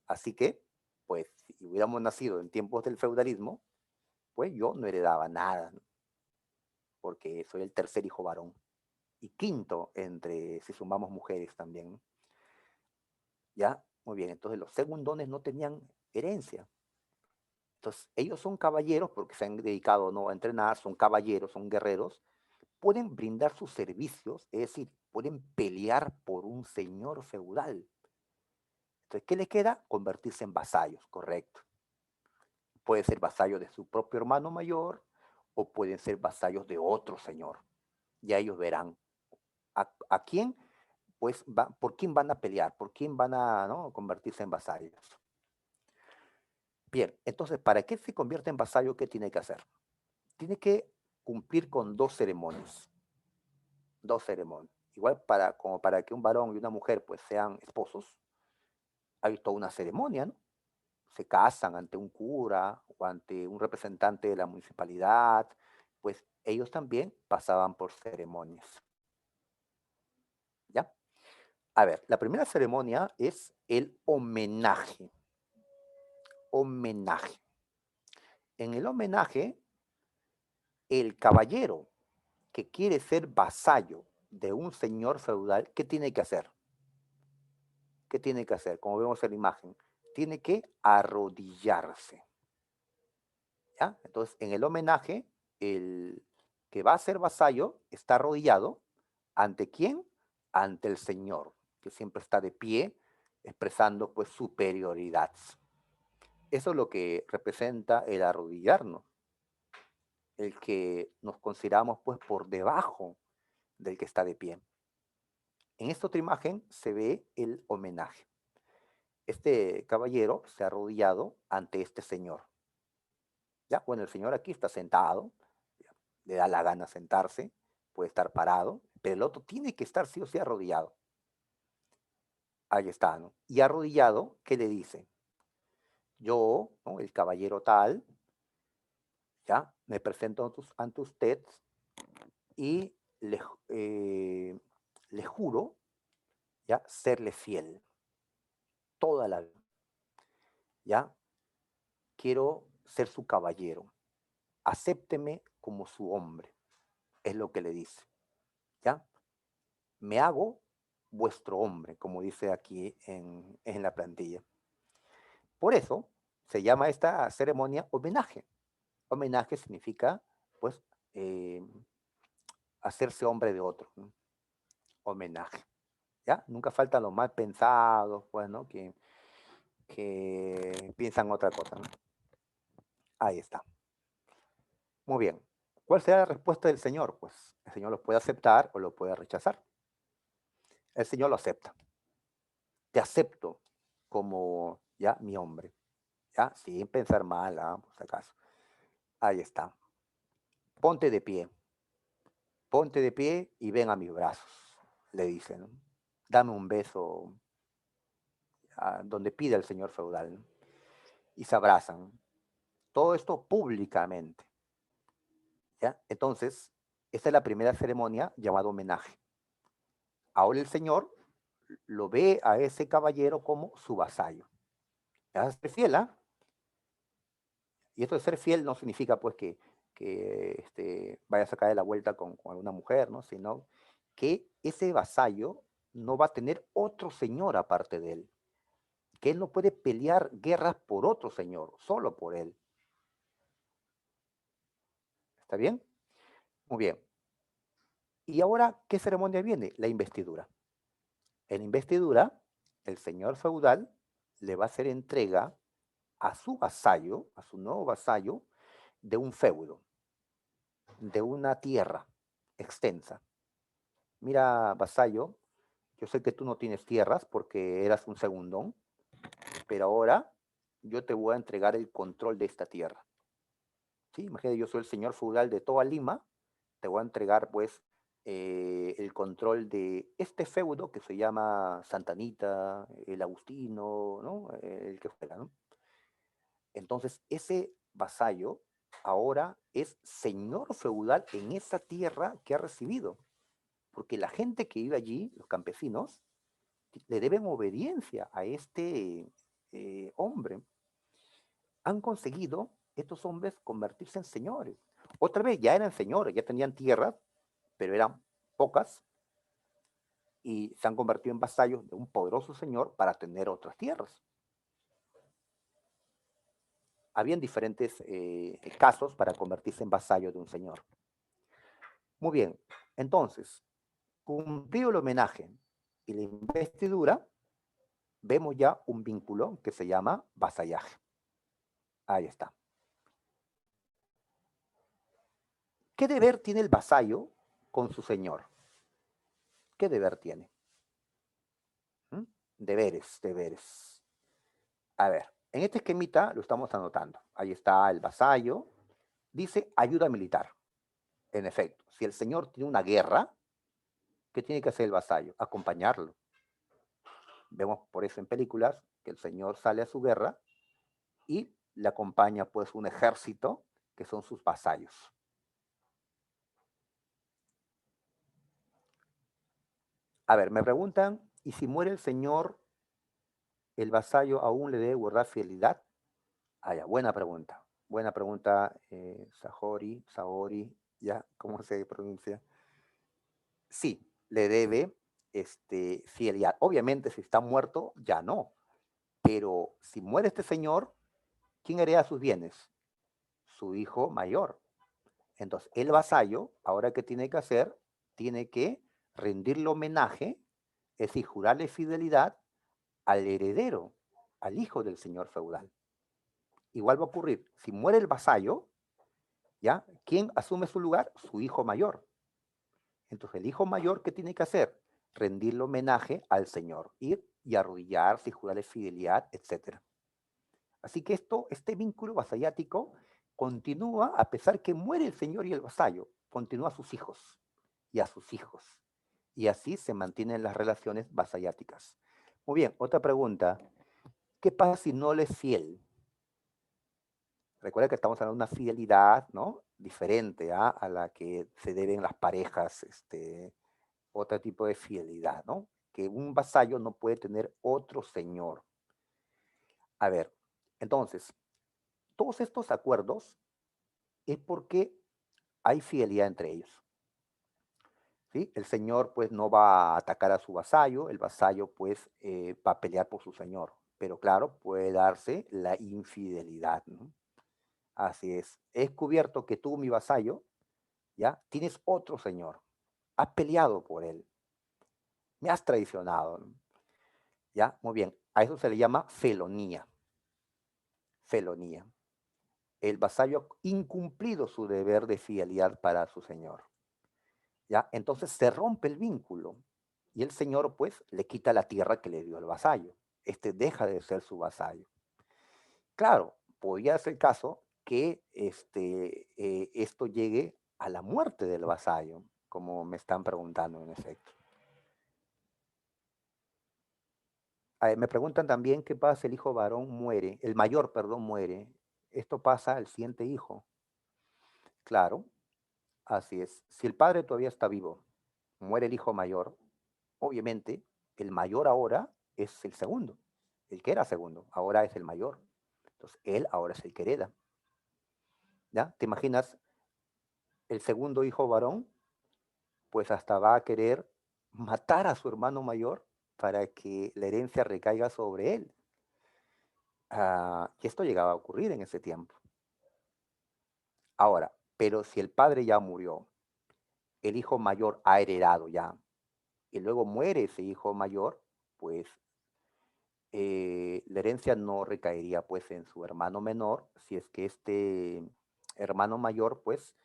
así que, pues, si hubiéramos nacido en tiempos del feudalismo, pues yo no heredaba nada, ¿no? Porque soy el tercer hijo varón y quinto entre, si sumamos mujeres también. ¿Ya? Muy bien, entonces los segundones no tenían herencia. Entonces, ellos son caballeros porque se han dedicado, ¿no?, a entrenar, son caballeros, son guerreros, pueden brindar sus servicios, es decir, pueden pelear por un señor feudal. Entonces, ¿qué le queda? Convertirse en vasallos, correcto. Puede ser vasallo de su propio hermano mayor o pueden ser vasallos de otro señor. Ya ellos verán a quién, pues, por quién van a pelear, por quién van a, ¿no?, convertirse en vasallos. Bien, entonces, ¿para qué se convierte en vasallo? ¿Qué tiene que hacer? Tiene que cumplir con dos ceremonias. Dos ceremonias. Igual como para que un varón y una mujer pues sean esposos, hay toda una ceremonia, ¿no? Se casan ante un cura o ante un representante de la municipalidad, pues ellos también pasaban por ceremonias, ¿ya? A ver, la primera ceremonia es el homenaje. Homenaje. En el homenaje, el caballero que quiere ser vasallo de un señor feudal, ¿qué tiene que hacer? ¿Qué tiene que hacer? Como vemos en la imagen, tiene que arrodillarse, ¿ya? Entonces, en el homenaje, el que va a ser vasallo está arrodillado. ¿Ante quién? Ante el señor, que siempre está de pie, expresando pues superioridad. Eso es lo que representa el arrodillarnos, el que nos consideramos pues por debajo del que está de pie. En esta otra imagen se ve el homenaje. Este caballero se ha arrodillado ante este señor. Ya, bueno, el señor aquí está sentado, ya, le da la gana sentarse, puede estar parado, pero el otro tiene que estar sí o sí arrodillado. Ahí está, ¿no? Y arrodillado, ¿qué le dice? Yo, ¿no?, el caballero tal, ya, me presento ante usted y le juro, ya, serle fiel toda la vida, ya, quiero ser su caballero, acépteme como su hombre, es lo que le dice, ¿ya? Me hago vuestro hombre, como dice aquí en la plantilla. Por eso se llama esta ceremonia homenaje. Homenaje significa, pues, eh, hacerse hombre de otro, ¿no? Homenaje, ¿ya? Nunca faltan los mal pensados, pues, ¿no? Que piensan otra cosa, ¿no? Ahí está. Muy bien. ¿Cuál será la respuesta del Señor? Pues el Señor lo puede aceptar o lo puede rechazar. El Señor lo acepta. Te acepto como ya mi hombre, ya, sin pensar mal, por si acaso. Ahí está. Ponte de pie, ponte de pie y ven a mis brazos, le dice, ¿no? Dame un beso donde pide el señor feudal, ¿no? Y se abrazan. Todo esto públicamente, ¿ya? Entonces, esta es la primera ceremonia llamada homenaje. Ahora el señor lo ve a ese caballero como su vasallo. ¿Ya? Ser fiel, ¿ah? Y esto de ser fiel no significa pues que vaya a sacar de la vuelta con alguna mujer, ¿no? Sino que ese vasallo no va a tener otro señor aparte de él, que él no puede pelear guerras por otro señor, solo por él. ¿Está bien? Muy bien. ¿Y ahora qué ceremonia viene? La investidura. En la investidura, el señor feudal le va a hacer entrega a su vasallo, a su nuevo vasallo, de un feudo, de una tierra extensa. Mira, vasallo, yo sé que tú no tienes tierras porque eras un segundón, pero ahora yo te voy a entregar el control de esta tierra. ¿Sí? Imagínate, yo soy el señor feudal de toda Lima, te voy a entregar pues el control de este feudo que se llama Santa Anita, el Agustino, ¿no? El que fuera, ¿no? Entonces, ese vasallo ahora es señor feudal en esa tierra que ha recibido, porque la gente que vive allí, los campesinos, le deben obediencia a este hombre. Han conseguido estos hombres convertirse en señores. Otra vez, ya eran señores, ya tenían tierras, pero eran pocas, y se han convertido en vasallos de un poderoso señor para tener otras tierras. Habían diferentes casos para convertirse en vasallo de un señor. Muy bien, entonces, cumplido el homenaje y la investidura, vemos ya un vínculo que se llama vasallaje. Ahí está. ¿Qué deber tiene el vasallo con su señor? ¿Qué deber tiene? ¿Mm? Deberes, deberes. A ver, en este esquemita lo estamos anotando. Ahí está el vasallo. Dice ayuda militar. En efecto, si el señor tiene una guerra, ¿qué tiene que hacer el vasallo? Acompañarlo. Vemos por eso en películas que el señor sale a su guerra y le acompaña pues un ejército que son sus vasallos. A ver, me preguntan, ¿y si muere el señor, el vasallo aún le debe guardar fidelidad? Ah, ya, buena pregunta, Saori, ya, ¿cómo se pronuncia? Sí, le debe fidelidad. Obviamente, si está muerto, ya no. Pero si muere este señor, ¿quién hereda sus bienes? Su hijo mayor. Entonces, el vasallo, ahora qué tiene que hacer, tiene que rendirle homenaje, es decir, jurarle fidelidad al heredero, al hijo del señor feudal. Igual va a ocurrir, si muere el vasallo, ¿ya? ¿Quién asume su lugar? Su hijo mayor. Entonces, el hijo mayor, ¿qué tiene que hacer? Rendirle homenaje al señor, ir y arrodillarse y jurarle fidelidad, etc. Así que este vínculo vasallático continúa a pesar que muere el señor y el vasallo, continúa a sus hijos y a sus hijos. Y así se mantienen las relaciones vasalláticas. Muy bien, otra pregunta. ¿Qué pasa si no le es fiel? Recuerda que estamos hablando de una fidelidad, ¿no? Diferente a la que se deben las parejas, otro tipo de fidelidad, ¿no? Que un vasallo no puede tener otro señor. A ver, entonces, todos estos acuerdos es porque hay fidelidad entre ellos. ¿Sí? El señor pues no va a atacar a su vasallo, el vasallo pues va a pelear por su señor, pero claro, puede darse la infidelidad, ¿no? Así es. He descubierto que tú, mi vasallo, ¿ya? Tienes otro señor, has peleado por él, me has traicionado, ¿no? ¿Ya? Muy bien, a eso se le llama felonía, felonía. El vasallo ha incumplido su deber de fidelidad para su señor. ¿Ya? Entonces se rompe el vínculo y el señor pues le quita la tierra que le dio el vasallo. Este deja de ser su vasallo. Claro, podría ser el caso que esto llegue a la muerte del vasallo, como me están preguntando en efecto. Me preguntan también qué pasa si el hijo varón muere, el mayor, perdón, muere. Esto pasa al siguiente hijo. Claro, así es. Si el padre todavía está vivo, muere el hijo mayor, obviamente el mayor ahora es el segundo. El que era segundo, ahora es el mayor. Entonces, él ahora es el que hereda. ¿Ya? ¿Te imaginas el segundo hijo varón? Pues hasta va a querer matar a su hermano mayor para que la herencia recaiga sobre él. Y esto llegaba a ocurrir en ese tiempo. Ahora, pero si el padre ya murió, el hijo mayor ha heredado ya, y luego muere ese hijo mayor, pues la herencia no recaería pues en su hermano menor, si es que este hermano mayor pues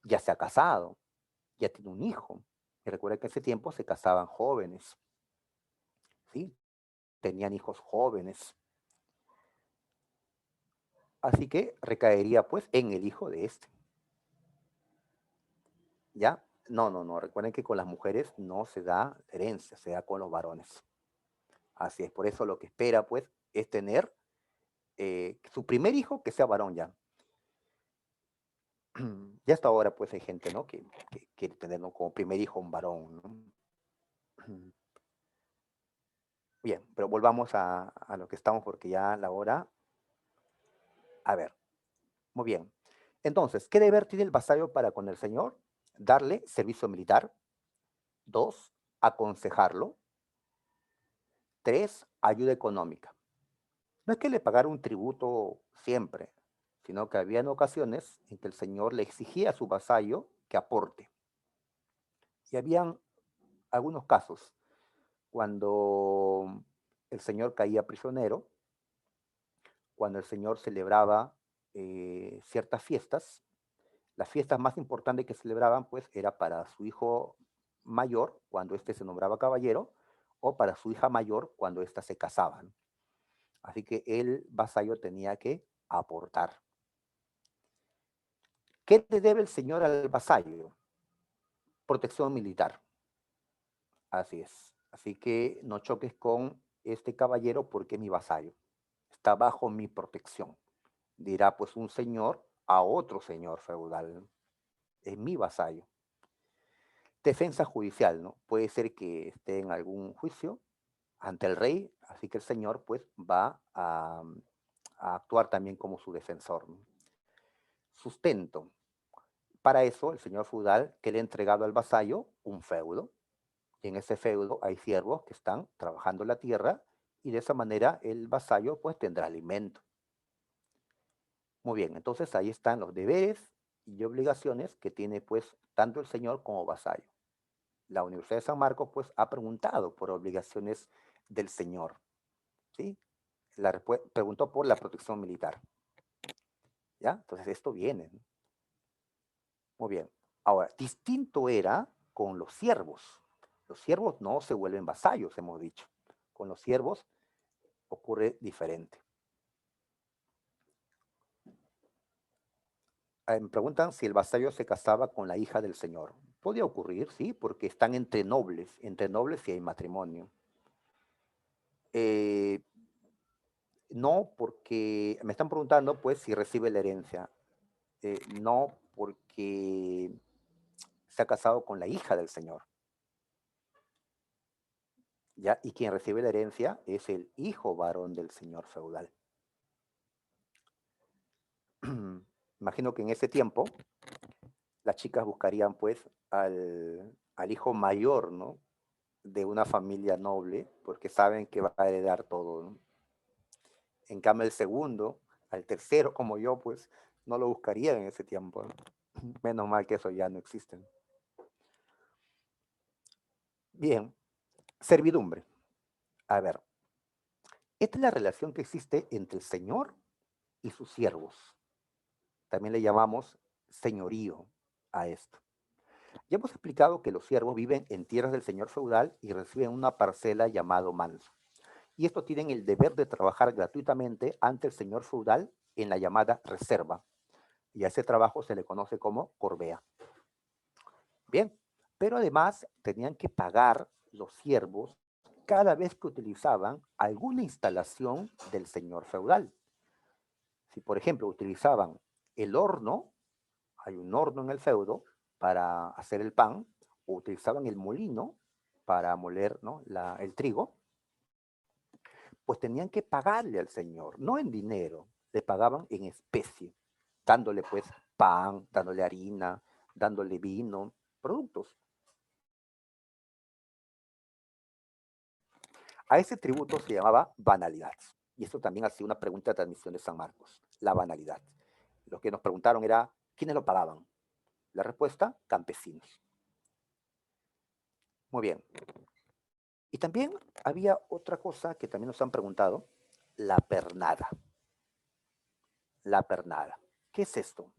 ya se ha casado, ya tiene un hijo. Y recuerda que en ese tiempo se casaban jóvenes, ¿sí? Tenían hijos jóvenes. Así que recaería pues en el hijo de este, ¿ya? No, no, no, recuerden que con las mujeres no se da herencia, se da con los varones. Así es, por eso lo que espera pues es tener su primer hijo que sea varón ya. Ya hasta ahora pues hay gente, ¿no? Que quiere tener, ¿no? Como primer hijo un varón, ¿no? Bien, pero volvamos a lo que estamos porque ya la hora. A ver, muy bien. Entonces, ¿qué deber tiene el vasallo para con el señor? Darle servicio militar. Dos, aconsejarlo. Tres, ayuda económica. No es que le pagara un tributo siempre, sino que habían ocasiones en que el señor le exigía a su vasallo que aporte. Y habían algunos casos cuando el señor caía prisionero, cuando el señor celebraba ciertas fiestas. Las fiestas más importantes que celebraban, pues, era para su hijo mayor, cuando éste se nombraba caballero, o para su hija mayor, cuando ésta se casaba, ¿no? Así que el vasallo tenía que aportar. ¿Qué le debe el señor al vasallo? Protección militar. Así es. Así que no choques con este caballero porque es mi vasallo. Está bajo mi protección. Dirá pues un señor a otro señor feudal, ¿no? Es mi vasallo. Defensa judicial, ¿no? Puede ser que esté en algún juicio ante el rey, así que el señor pues va a actuar también como su defensor, ¿no? Sustento. Para eso, el señor feudal que le ha entregado al vasallo un feudo, y en ese feudo hay siervos que están trabajando la tierra, y de esa manera el vasallo pues tendrá alimento. Muy bien, entonces ahí están los deberes y obligaciones que tiene pues tanto el señor como vasallo. La Universidad de San Marcos pues ha preguntado por obligaciones del señor, ¿sí? Preguntó por la protección militar, ¿ya? Entonces esto viene, ¿no? Muy bien. Ahora, distinto era con los siervos. Los siervos no se vuelven vasallos, hemos dicho. Con los siervos ocurre diferente. Me preguntan si el vasallo se casaba con la hija del señor. Podía ocurrir, sí, porque están entre nobles sí hay matrimonio. Eh, no, porque me están preguntando, pues, si recibe la herencia. No, porque se ha casado con la hija del señor, ¿ya? Y quien recibe la herencia es el hijo varón del señor feudal. Imagino que en ese tiempo las chicas buscarían, pues, al hijo mayor, ¿no? De una familia noble, porque saben que va a heredar todo, ¿no? En cambio, el segundo, al tercero, como yo, pues, no lo buscaría en ese tiempo, ¿no? Menos mal que eso ya no existe. Bien, servidumbre. A ver, esta es la relación que existe entre el señor y sus siervos. También le llamamos señorío a esto. Ya hemos explicado que los siervos viven en tierras del señor feudal y reciben una parcela llamado manso. Y estos tienen el deber de trabajar gratuitamente ante el señor feudal en la llamada reserva. Y a ese trabajo se le conoce como corbea. Bien, pero además tenían que pagar los siervos cada vez que utilizaban alguna instalación del señor feudal. Si, por ejemplo, utilizaban el horno, hay un horno en el feudo para hacer el pan, o utilizaban el molino para moler, ¿no? El trigo, pues tenían que pagarle al señor, no en dinero, le pagaban en especie, dándole pues pan, dándole harina, dándole vino, productos. A ese tributo se llamaba banalidad. Y esto también ha sido una pregunta de transmisión de San Marcos, la banalidad. Lo que nos preguntaron era, ¿quiénes lo pagaban? La respuesta, campesinos. Muy bien. Y también había otra cosa que también nos han preguntado, la pernada. La pernada. ¿Qué es esto?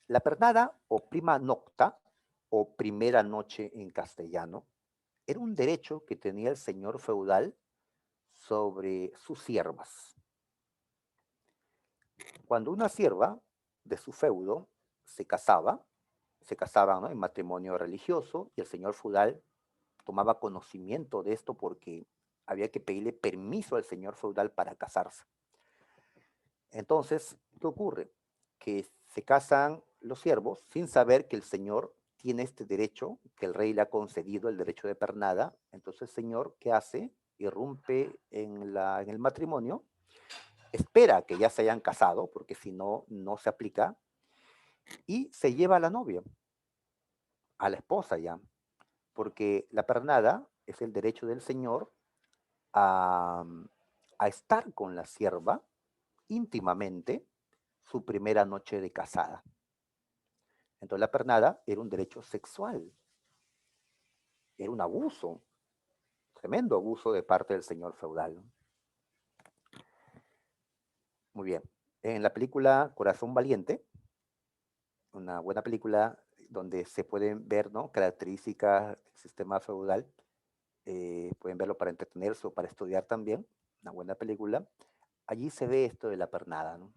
La pernada o prima nocta o primera noche en castellano era un derecho que tenía el señor feudal sobre sus siervas. Cuando una sierva de su feudo se casaba, ¿no? En matrimonio religioso y el señor feudal tomaba conocimiento de esto porque había que pedirle permiso al señor feudal para casarse. Entonces, ¿qué ocurre? Que se casan los siervos sin saber que el señor tiene este derecho, que el rey le ha concedido el derecho de pernada. Entonces el señor, ¿qué hace? Irrumpe en el matrimonio, espera que ya se hayan casado, porque si no, no se aplica, y se lleva a la novia, a la esposa ya, porque la pernada es el derecho del señor a, a estar con la sierva íntimamente su primera noche de casada. Entonces la pernada era un derecho sexual, era un abuso, tremendo abuso de parte del señor feudal, ¿no? Muy bien. En la película Corazón Valiente, una buena película donde se pueden ver, ¿no?, características del sistema feudal, pueden verlo para entretenerse o para estudiar también, una buena película. Allí se ve esto de la pernada, ¿no?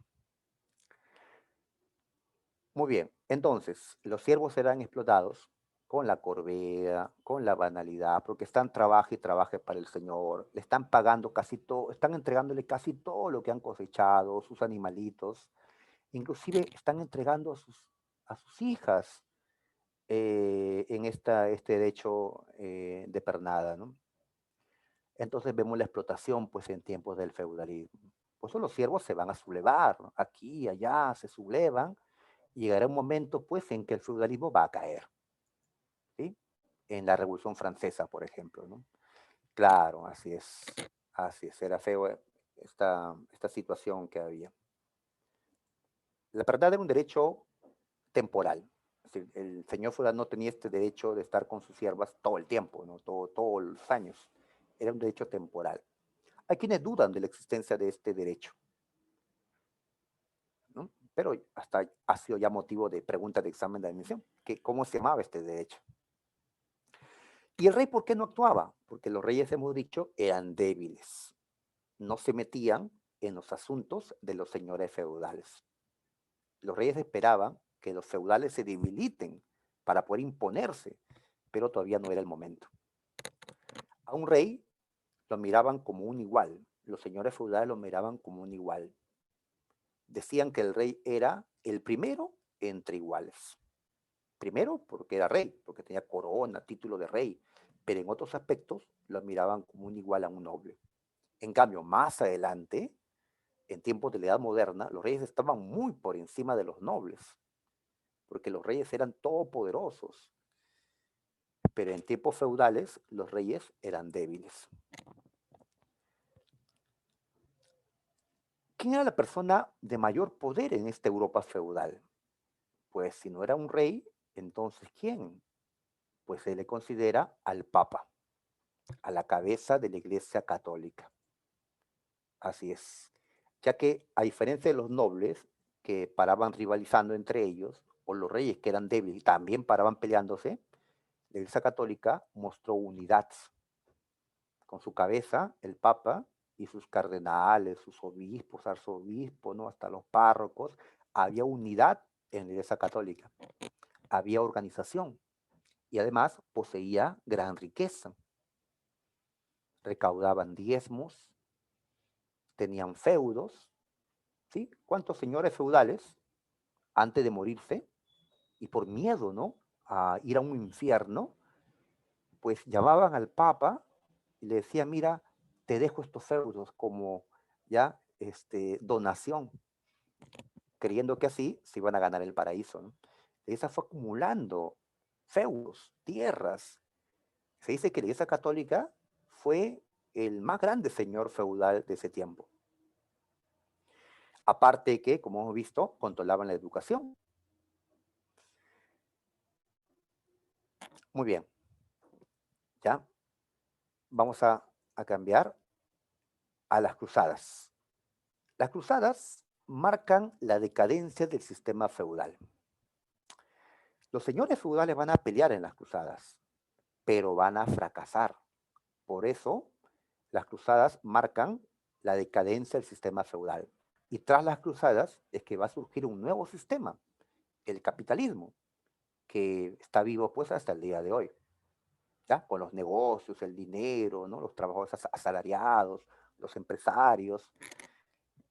Muy bien, entonces los siervos serán explotados con la corvea, con la banalidad, porque están trabaje y trabaje para el Señor, le están pagando casi todo, están entregándole casi todo lo que han cosechado, sus animalitos, inclusive están entregando a sus hijas en este derecho de pernada, ¿no? Entonces vemos la explotación pues en tiempos del feudalismo. Por eso los siervos se van a sublevar, ¿no? Aquí y allá se sublevan, y llegará un momento pues en que el feudalismo va a caer, ¿sí? En la Revolución Francesa, por ejemplo, ¿no? Claro, así es, era feo esta situación que había. La verdad era un derecho temporal. Es decir, el señor feudal no tenía este derecho de estar con sus siervas todo el tiempo, ¿no? Todos los años. Era un derecho temporal. Hay quienes dudan de la existencia de este derecho, ¿no? Pero hasta ha sido ya motivo de pregunta de examen de admisión, que cómo se llamaba este derecho. ¿Y el rey por qué no actuaba? Porque los reyes, hemos dicho, eran débiles. No se metían en los asuntos de los señores feudales. Los reyes esperaban que los feudales se debiliten para poder imponerse, pero todavía no era el momento. A un rey lo miraban como un igual. Los señores feudales lo miraban como un igual. Decían que el rey era el primero entre iguales. Primero porque era rey, porque tenía corona, título de rey, pero en otros aspectos lo miraban como un igual a un noble. En cambio, más adelante, en tiempos de la Edad Moderna, los reyes estaban muy por encima de los nobles, porque los reyes eran todopoderosos, pero en tiempos feudales los reyes eran débiles. ¿Quién era la persona de mayor poder en esta Europa feudal? Pues si no era un rey, entonces ¿quién? Pues se le considera al Papa, a la cabeza de la Iglesia Católica. Así es. Ya que a diferencia de los nobles que paraban rivalizando entre ellos, o los reyes que eran débiles y también paraban peleándose, la Iglesia Católica mostró unidad con su cabeza, el Papa, y sus cardenales, sus obispos, arzobispos, ¿no?, hasta los párrocos. Había unidad en la Iglesia Católica, había organización y además poseía gran riqueza. Recaudaban diezmos, tenían feudos, ¿sí? ¿Cuántos señores feudales, antes de morirse, y por miedo, ¿no?, a ir a un infierno, pues llamaban al Papa y le decían, mira, te dejo estos feudos como ya donación, creyendo que así se iban a ganar el paraíso, ¿no? Esa fue acumulando feudos, tierras. Se dice que la Iglesia Católica fue el más grande señor feudal de ese tiempo. Aparte que, como hemos visto, controlaban la educación. Muy bien, ya vamos a cambiar a las cruzadas. Las cruzadas marcan la decadencia del sistema feudal. Los señores feudales van a pelear en las cruzadas, pero van a fracasar. Por eso, las cruzadas marcan la decadencia del sistema feudal. Y tras las cruzadas es que va a surgir un nuevo sistema, el capitalismo, que está vivo pues hasta el día de hoy, ¿ya? Con los negocios, el dinero, ¿no?, los trabajadores asalariados, los empresarios.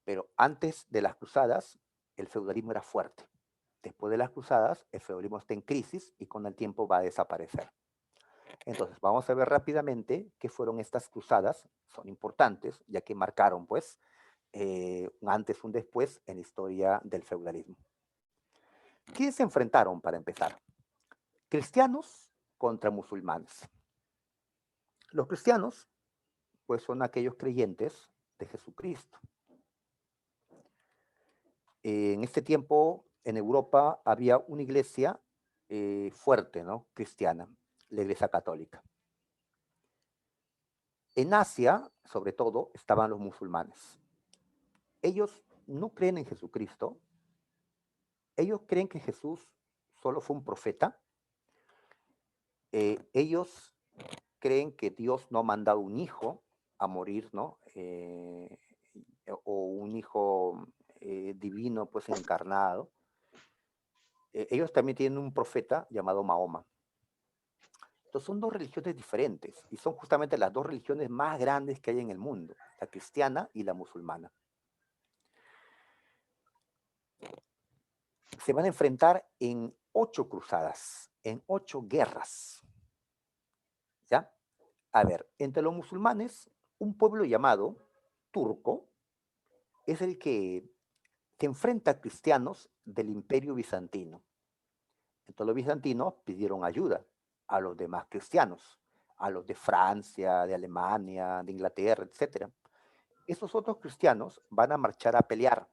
Pero antes de las cruzadas, el feudalismo era fuerte. Después de las cruzadas, el feudalismo está en crisis y con el tiempo va a desaparecer. Entonces, vamos a ver rápidamente qué fueron estas cruzadas. Son importantes, ya que marcaron, pues, un antes, un después en la historia del feudalismo. ¿Quiénes se enfrentaron para empezar? Cristianos contra musulmanes. Los cristianos, pues, son aquellos creyentes de Jesucristo. En este tiempo, en Europa, había una iglesia fuerte, ¿no? Cristiana, la iglesia católica. En Asia, sobre todo, estaban los musulmanes. Ellos no creen en Jesucristo, ellos creen que Jesús solo fue un profeta, ellos creen que Dios no ha mandado un hijo a morir, ¿no? O un hijo divino, pues encarnado. Ellos también tienen un profeta llamado Mahoma. Entonces son dos religiones diferentes y son justamente las dos religiones más grandes que hay en el mundo, la cristiana y la musulmana. Se van a enfrentar en 8 cruzadas, en 8 guerras. ¿Ya? A ver, entre los musulmanes, un pueblo llamado turco es el que se enfrenta a cristianos del imperio bizantino. Entonces los bizantinos pidieron ayuda a los demás cristianos, a los de Francia, de Alemania, de Inglaterra, etc. Esos otros cristianos van a marchar a pelear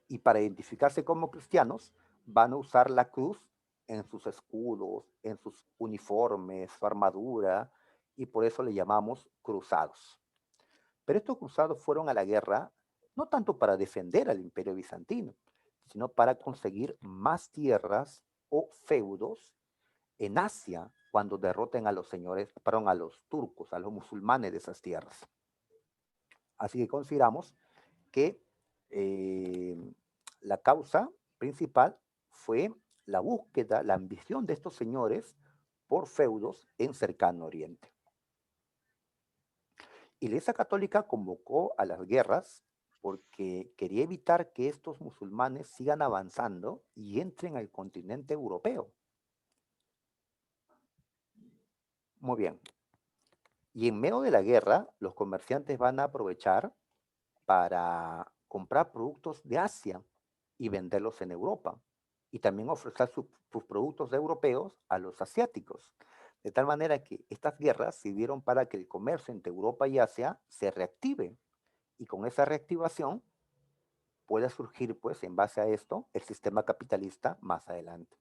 y para identificarse como cristianos van a usar la cruz en sus escudos, en sus uniformes, su armadura, y por eso le llamamos cruzados. Pero estos cruzados fueron a la guerra no tanto para defender al imperio bizantino, sino para conseguir más tierras o feudos en Asia cuando derroten a los señores, perdón, a los turcos, a los musulmanes de esas tierras. Así que consideramos que eh, la causa principal fue la búsqueda, la ambición de estos señores por feudos en cercano oriente. Y la Iglesia Católica convocó a las guerras porque quería evitar que estos musulmanes sigan avanzando y entren al continente europeo. Muy bien. Y en medio de la guerra, los comerciantes van a aprovechar para comprar productos de Asia y venderlos en Europa. Y también ofrecer sus productos europeos a los asiáticos. De tal manera que estas guerras sirvieron para que el comercio entre Europa y Asia se reactive. Y con esa reactivación pueda surgir, pues, en base a esto, el sistema capitalista más adelante.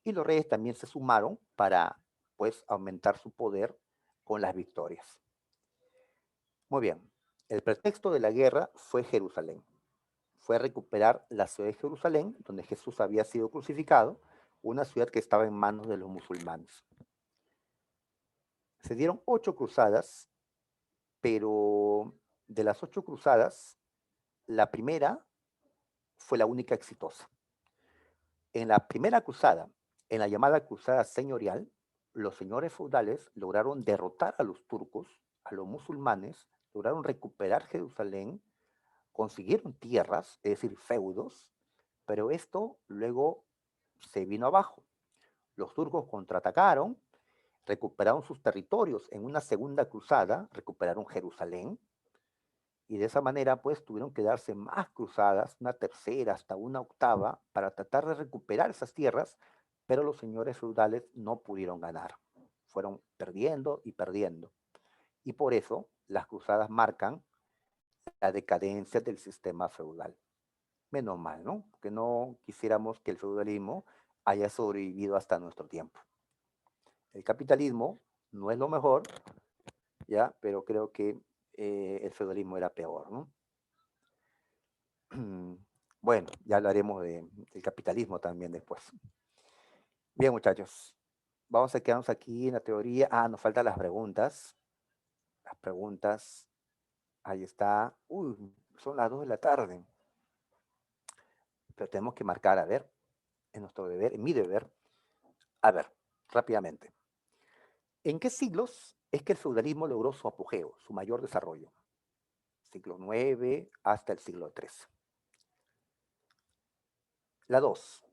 Y los reyes también se sumaron para, pues, aumentar su poder con las victorias. Muy bien. El pretexto de la guerra fue Jerusalén. Fue recuperar la ciudad de Jerusalén, donde Jesús había sido crucificado, una ciudad que estaba en manos de los musulmanes. Se dieron 8 cruzadas, pero de las 8 cruzadas, la primera fue la única exitosa. En la primera cruzada, en la llamada cruzada señorial, los señores feudales lograron derrotar a los turcos, a los musulmanes, lograron recuperar Jerusalén, consiguieron tierras, es decir, feudos, pero esto luego se vino abajo. Los turcos contraatacaron, recuperaron sus territorios en una segunda cruzada, recuperaron Jerusalén, y de esa manera pues tuvieron que darse más cruzadas, una tercera hasta una octava, para tratar de recuperar esas tierras, pero los señores feudales no pudieron ganar. Fueron perdiendo y perdiendo. Y por eso las cruzadas marcan la decadencia del sistema feudal. Menos mal, ¿no? Que no quisiéramos que el feudalismo haya sobrevivido hasta nuestro tiempo. El capitalismo no es lo mejor, ¿ya? Pero creo que el feudalismo era peor, ¿no? Bueno, ya hablaremos del capitalismo también después. Bien, muchachos, vamos a quedarnos aquí en la teoría. Ah, nos faltan las preguntas. Las preguntas, ahí está. Uy, son las 2 de la tarde. Pero tenemos que marcar, a ver, en nuestro deber, en mi deber. A ver, rápidamente. ¿En qué siglos es que el feudalismo logró su apogeo, su mayor desarrollo? Siglo IX hasta el siglo XIII. La 2.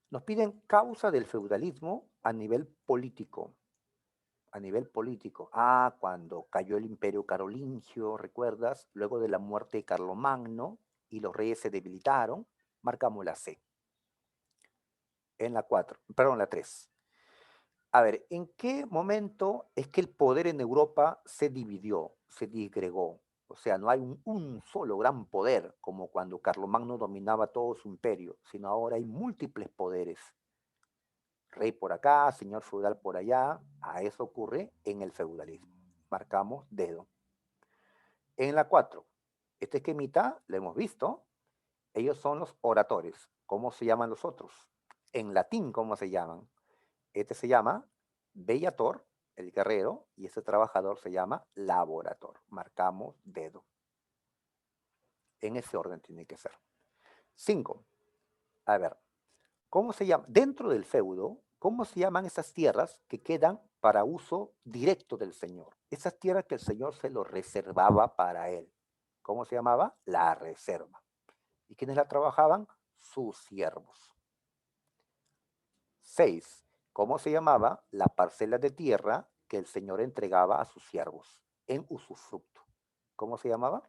Nos piden causa del feudalismo a nivel político. A nivel político. Ah, cuando cayó el imperio carolingio, ¿recuerdas? Luego de la muerte de Carlomagno y los reyes se debilitaron, marcamos la C. En la 4, perdón, la 3. A ver, ¿en qué momento es que el poder en Europa se dividió, se disgregó? O sea, no hay un solo gran poder como cuando Carlomagno dominaba todo su imperio, sino ahora hay múltiples poderes. Rey por acá, señor feudal por allá. A eso ocurre en el feudalismo. Marcamos dedo. En la 4, este esquemita lo hemos visto. Ellos son los oradores. ¿Cómo se llaman los otros? En latín, ¿cómo se llaman? Este se llama bellator, el guerrero, y ese trabajador se llama laborator. Marcamos dedo. En ese orden tiene que ser. 5. A ver, ¿cómo se llama? Dentro del feudo, ¿cómo se llaman esas tierras que quedan para uso directo del señor? Esas tierras que el señor se lo reservaba para él. ¿Cómo se llamaba? La reserva. ¿Y quiénes la trabajaban? Sus siervos. 6. ¿Cómo se llamaba la parcela de tierra que el señor entregaba a sus siervos en usufructo? ¿Cómo se llamaba?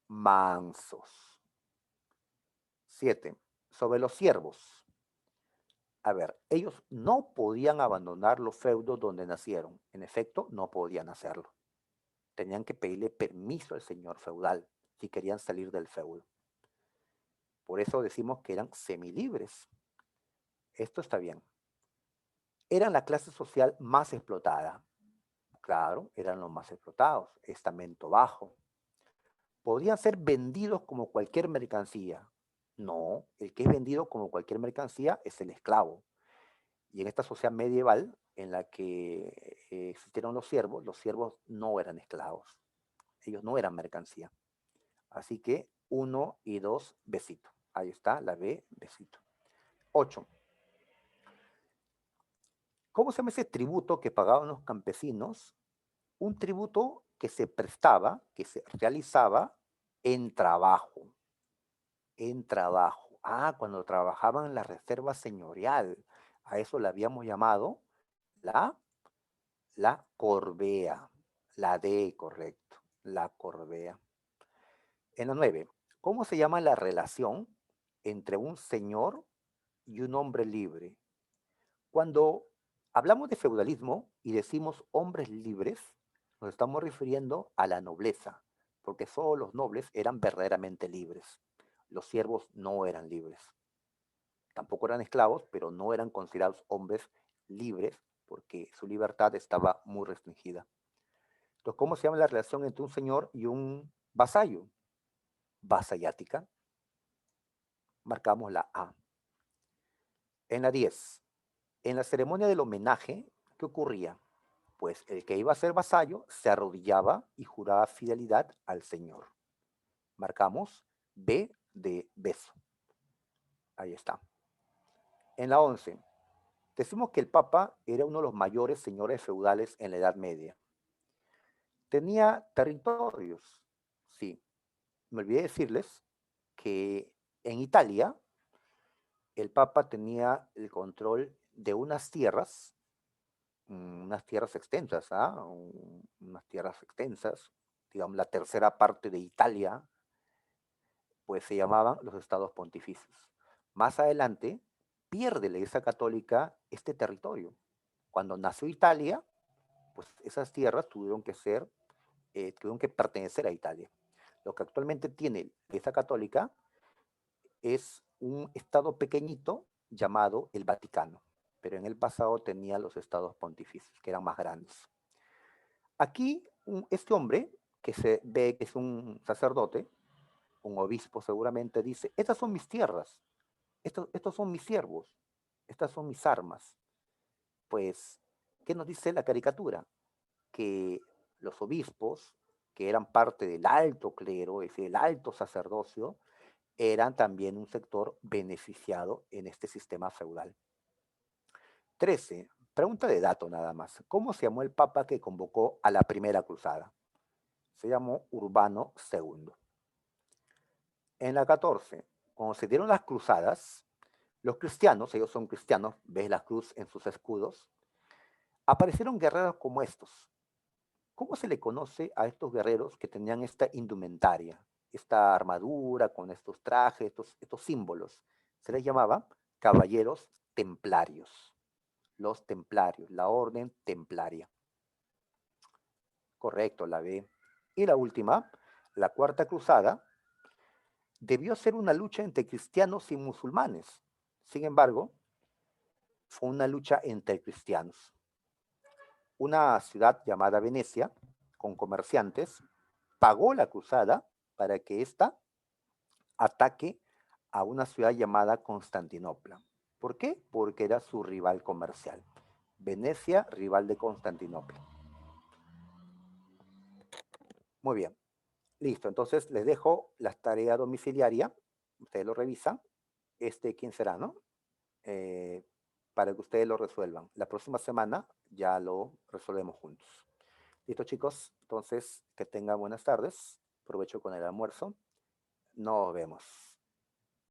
Mansos. 7. Sobre los siervos. A ver, ellos no podían abandonar los feudos donde nacieron. En efecto, no podían hacerlo. Tenían que pedirle permiso al señor feudal si querían salir del feudo. Por eso decimos que eran semilibres. Esto está bien. Eran la clase social más explotada. Claro, eran los más explotados. Estamento bajo. Podían ser vendidos como cualquier mercancía. No, el que es vendido como cualquier mercancía es el esclavo. Y en esta sociedad medieval en la que existieron los siervos no eran esclavos. Ellos no eran mercancía. Así que 1 y 2, besito. Ahí está, la B, besito. 8. ¿Cómo se llama ese tributo que pagaban los campesinos? Un tributo que se prestaba, que se realizaba en trabajo. En trabajo. Ah, cuando trabajaban en la reserva señorial. A eso le habíamos llamado la La corvea. La D, correcto. La corvea. En la 9, ¿cómo se llama la relación entre un señor y un hombre libre? Cuando hablamos de feudalismo y decimos hombres libres, nos estamos refiriendo a la nobleza, porque solo los nobles eran verdaderamente libres. Los siervos no eran libres. Tampoco eran esclavos, pero no eran considerados hombres libres porque su libertad estaba muy restringida. Entonces, ¿cómo se llama la relación entre un señor y un vasallo? Vasallática. Marcamos la A. En la 10, en la ceremonia del homenaje, ¿qué ocurría? Pues el que iba a ser vasallo se arrodillaba y juraba fidelidad al señor. Marcamos B de beso. Ahí está. En la 11, decimos que el Papa era uno de los mayores señores feudales en la Edad Media. Tenía territorios, sí. Me olvidé decirles que en Italia el Papa tenía el control de unas tierras extensas, ¿ah? Unas tierras extensas, digamos la tercera parte de Italia, pues se llamaban los estados pontificios. Más adelante pierde la Iglesia Católica este territorio. Cuando nació Italia, pues esas tierras tuvieron que pertenecer a Italia. Lo que actualmente tiene la Iglesia Católica es un estado pequeñito llamado el Vaticano, pero en el pasado tenía los estados pontificios, que eran más grandes. Aquí, este hombre, que se ve que es un sacerdote, un obispo seguramente, dice, estas son mis tierras, estos son mis siervos, estas son mis armas. Pues, ¿qué nos dice la caricatura? Que los obispos, que eran parte del alto clero, es decir, el alto sacerdocio, eran también un sector beneficiado en este sistema feudal. 13. Pregunta de dato nada más. ¿Cómo se llamó el papa que convocó a la primera cruzada? Se llamó Urbano II. En la 14, cuando se dieron las cruzadas, los cristianos, ellos son cristianos, ves la cruz en sus escudos, aparecieron guerreros como estos. ¿Cómo se le conoce a estos guerreros que tenían esta indumentaria, esta armadura con estos trajes, estos símbolos? Se les llamaba caballeros templarios. Los templarios, la orden templaria. Correcto, la B. Y la última, la Cuarta Cruzada, debió ser una lucha entre cristianos y musulmanes. Sin embargo, fue una lucha entre cristianos. Una ciudad llamada Venecia, con comerciantes, pagó la cruzada para que ésta ataque a una ciudad llamada Constantinopla. ¿Por qué? Porque era su rival comercial. Venecia, rival de Constantinopla. Muy bien, listo. Entonces les dejo la tarea domiciliaria. Ustedes lo revisan. ¿Quién será, no? Eh, para que ustedes lo resuelvan. La próxima semana ya lo resolvemos juntos. Listo, chicos. Entonces, que tengan buenas tardes. Provecho con el almuerzo. Nos vemos.